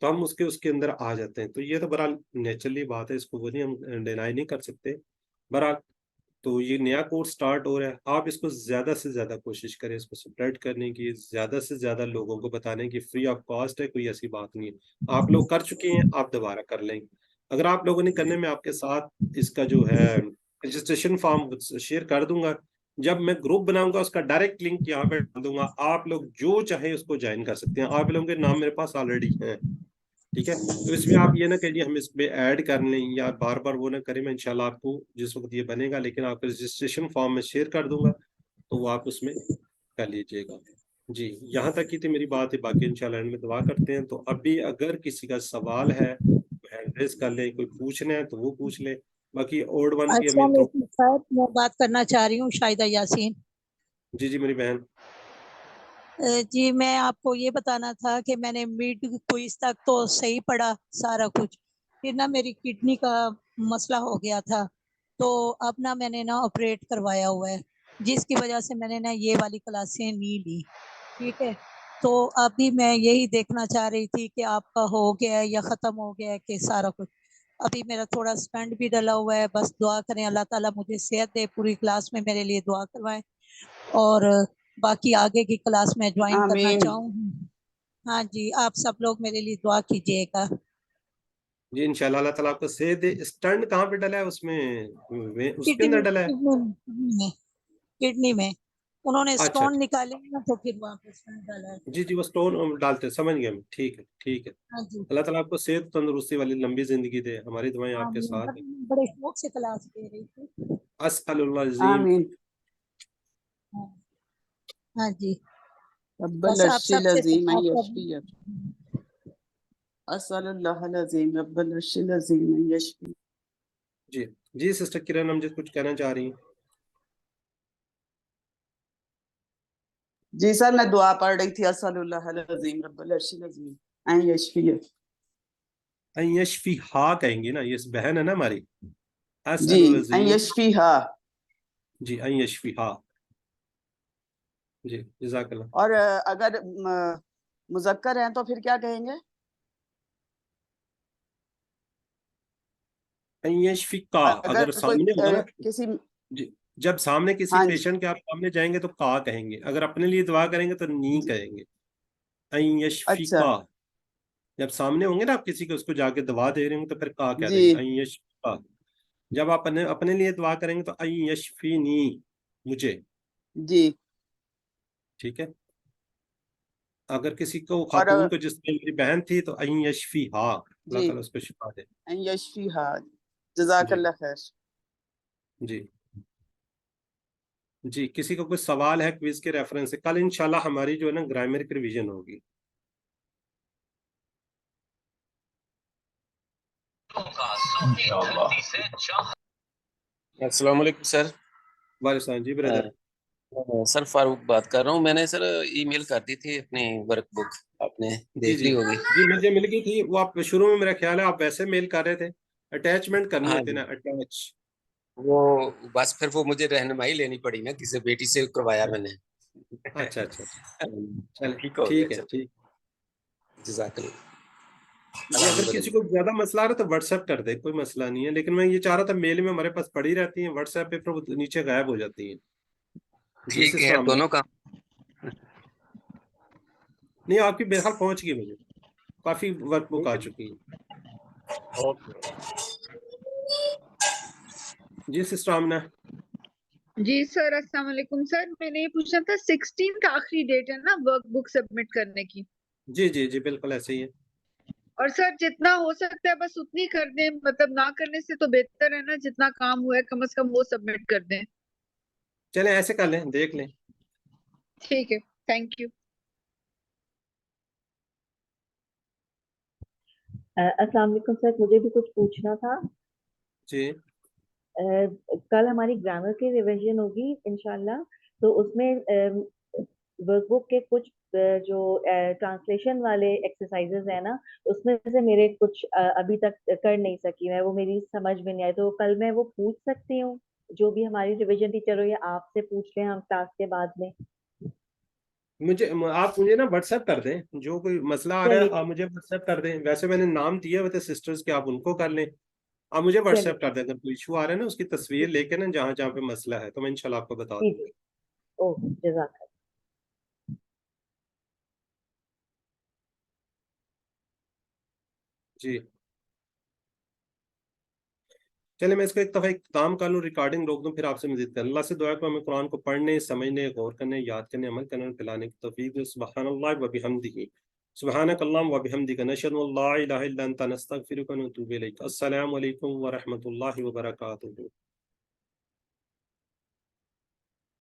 तो हम उसके अंदर आ जाते हैं। तो ये तो बहरहाल नेचुरली बात है, इसको वो नहीं हम डिनाई नहीं कर सकते। बहरहाल तो ये नया कोर्स स्टार्ट हो रहा है, आप इसको ज्यादा से ज्यादा कोशिश करें, इसको स्प्रेड करने की, ज्यादा से ज्यादा लोगों को बताने की। फ्री ऑफ कॉस्ट है, कोई ऐसी बात नहीं है। आप लोग कर चुके हैं, आप दोबारा कर लेंगे। अगर आप लोगों ने करने में, आपके साथ इसका जो है रजिस्ट्रेशन फॉर्म शेयर कर दूंगा। जब मैं ग्रुप बनाऊंगा उसका डायरेक्ट लिंक यहाँ पे डाल दूंगा, आप लोग जो चाहे उसको ज्वाइन कर सकते हैं। आप लोगों के नाम मेरे पास ऑलरेडी हैं, ठीक है। तो इसमें आप ये ना कहिए हम इसमें ऐड कर लें या बार बार वो ना करें। मैं इंशाल्लाह आपको जिस वक्त ये बनेगा, लेकिन आपको रजिस्ट्रेशन फॉर्म में शेयर कर दूंगा, तो वो आप उसमें कर लीजिएगा। जी, यहाँ तक की थी मेरी बात है, बाकी इंशाल्लाह एंड में दुआ करते हैं। तो अभी अगर किसी का सवाल है हैंड रेज कर लें, कोई पूछना है तो वो पूछ ले। बाकी ओल्ड वन की अस्सलाम हमें तो वालेकुम सर, मैं बात करना चाह रही हूँ शाहिदा यासीन। जी मेरी बहन। जी मैं आपको ये बताना था कि मैंने मिड क्विज तक तो सही पढ़ा सारा कुछ, फिर ना मेरी किडनी का मसला हो गया था, तो अब ना मैंने ना ऑपरेट करवाया हुआ है, जिसकी वजह से मैंने ना ये वाली क्लासें नहीं ली। ठीक है, तो अभी मैं यही देखना चाह रही थी कि आपका हो गया है या ख़त्म हो गया है कि सारा कुछ। अभी मेरा थोड़ा स्पेंड भी डला हुआ है, बस दुआ करें अल्लाह ताला मुझे सेहत दे, पूरी क्लास में मेरे लिए दुआ करवाएं, और बाकी आगे की क्लास में ज्वाइन करना आमीन। चाहूँगी। हाँ जी, आप सब लोग मेरे लिए दुआ कीजिएगा। जी इंशाल्लाह अल्लाह ताला आपको सेहत दे। स्टंट कहाँ पे डला है? उसमें उसके अंदर किडनी डला है? में, किडनी में उन्होंने अच्छा स्टोन निकाले ना, तो फिर वहाँ पे स्टोन डाला है। जी जी, वो स्टोन डालते हैं, समझ गए हम। ठीक है ठीक है। हाँ जी, अल्लाह ताला आपको सेहत तंदुरुस्ती वाली लंबी जिंदगी दे, हमारी दुआएं हाँ आपके साथ हैं। बड़े शौक से क्लास दे रही थी। अस्सलामुअल अज़ीम। आमीन। हाँ हाँ जी, रब्बल बस आप अर्शिल सबसे अज़ीम दुआ यशफियक। अस्सलामुअल अज़ीम रब्बल अर्शिल अज़ीम यशफियक। जी जी सिस्टर किरण, हम कुछ कहना चाह रही हैं? जी सर, मैं दुआ पढ़ रही थी, अस्सलामुअल अज़ीम रब्बल अर्शिल अज़ीम यशफियक। यशफी हा कहेंगे ना, ये बहन है ना हमारी। जी अस्सलामुअल अज़ीम। यशफिहा। जी यशफी हा। जी जज़ाकल्लाह। और अगर मुज़क्कर हैं तो फिर क्या कहेंगे? यशफी का, अगर अगर कोई सामने होगा ना, किसी, जी, जब सामने किसी हाँ जी, पेशेंट के आप सामने जाएंगे तो का कहेंगे, अगर अपने लिए दुआ करेंगे तो नी कहेंगे। यशफी अच्छा का। जब सामने होंगे ना आप किसी को, उसको जाके दवा दे रहे होंगे तो फिर का कह जी देंगे, यशफी का। जब आप अपने अपने लिए दुआ करेंगे तो यशफीनी, मुझे। जी। ठीक है। अगर किसी को, और खातून को, जिसमें मेरी बहन थी, तो यशफी हा, अल्लाह जी ताला उसको शिफा दे। यशफिहा। जी जज़ाकल्लाह खैर। जी जी। किसी को कुछ सवाल है क्विज के रेफरेंस से? कल इंशाल्लाह हमारी जो है ना ग्रामर की रिवीजन होगी। इंशाअल्लाह। अस्सलाम वालेकुम सर। वालेकुम जी ब्रदर। सर फारूक बात कर रहा हूँ। मैंने सर ईमेल कर दी थी अपनी वर्कबुक, आपने जी देख जी ली होगी। जी, मुझे मिल गई थी वो। आप शुरू में, मेरा ख्याल है आप वैसे मेल कर रहे थे, अटैचमेंट करनी हाँ होती है जी। ना, अटैच। वो बस फिर वो मुझे रहनुमाई लेनी पड़ी ना, किसी बेटी से करवाया मैंने। अच्छा अच्छा अच्छा। चल ठीक हो गया ठीक है सर। ठीक। जज़ाकल्लाह। जी अगर किसी को अल्हम्दुलिल्लाह। ज्यादा मसला आ रहा है तो व्हाट्सएप कर दे, कोई मसला नहीं है। लेकिन मैं ये चाह रहा था, मेल में हमारे पास पड़ी रहती है, व्हाट्सएप पे फिर वो नीचे गायब हो जाती है। जी ठीक सिस्टर है, आमना। दोनों काम। नहीं, आपकी बहरहाल पहुंच गई मुझे, काफी वर्कबुक ठीक आ है। चुकी है। ओके। जी सिस्टर आमना। जी सर, अस्सलाम वालेकुम सर। मैंने ये पूछना था, 16 का आखिरी डेट है ना वर्कबुक सबमिट करने की? जी जी जी बिल्कुल ऐसे ही है। और सर जितना हो सकता है बस उतनी कर दें, मतलब ना करने से तो बेहतर है ना, जितना काम हुआ है कम से कम वो सबमिट कर दें। चलें ऐसे कर लें, देख लें। ठीक है, थैंक यू। अस्सलाम वालेकुम सर, मुझे भी कुछ पूछना था। जी कल हमारी ग्रामर की रिवीजन होगी इंशाल्लाह, तो उसमें वर्कबुक के कुछ जो ट्रांसलेशन वाले एक्सरसाइजेज है ना, उसमें से मेरे कुछ अभी तक कर नहीं सकी मैं, वो मेरी समझ में नहीं आए, तो कल मैं वो पूछ सकती हूँ? जो भी हमारी रिवीजन टीचर हो, या आपसे पूछ लें हम क्लास के बाद में? मुझे आप मुझे ना व्हाट्सएप कर दें, जो कोई मसला आ रहा है चलिए आप मुझे व्हाट्सएप कर दें। वैसे मैंने नाम दिया हुए थे सिस्टर्स के, आप उनको कर लें। आप मुझे व्हाट्सएप चलिए कर दें, अगर कोई इशू आ रहा है ना उसकी तस्वीर लेके ना, जहाँ जहाँ पे मसला है, तो मैं इंशाल्लाह आपको बता जी दूंगा। जी ओके जज़ाक जी चलिए, मैं इसका एक दफ़ा इख्तिताम कर लूँ, रिकॉर्डिंग रोक दूँ, फिर आपसे मज़ीद करें। अल्लाह से दुआ को हमें कुरान को पढ़ने, समझने, गौर करने, याद करने, अमल करने और फैलाने की तौफीक दे। सुब्हानल्लाह व बिहम्दिही, सुब्हानक अल्लाहुम्मा व बिहम्दिक, नशहदु अन ला इलाहा इल्ला अंता, नस्तगफिरुका व नतूबु इलैक। अस्सलामु अलैकुम व रहमतुल्लाहि व बरकातुहू।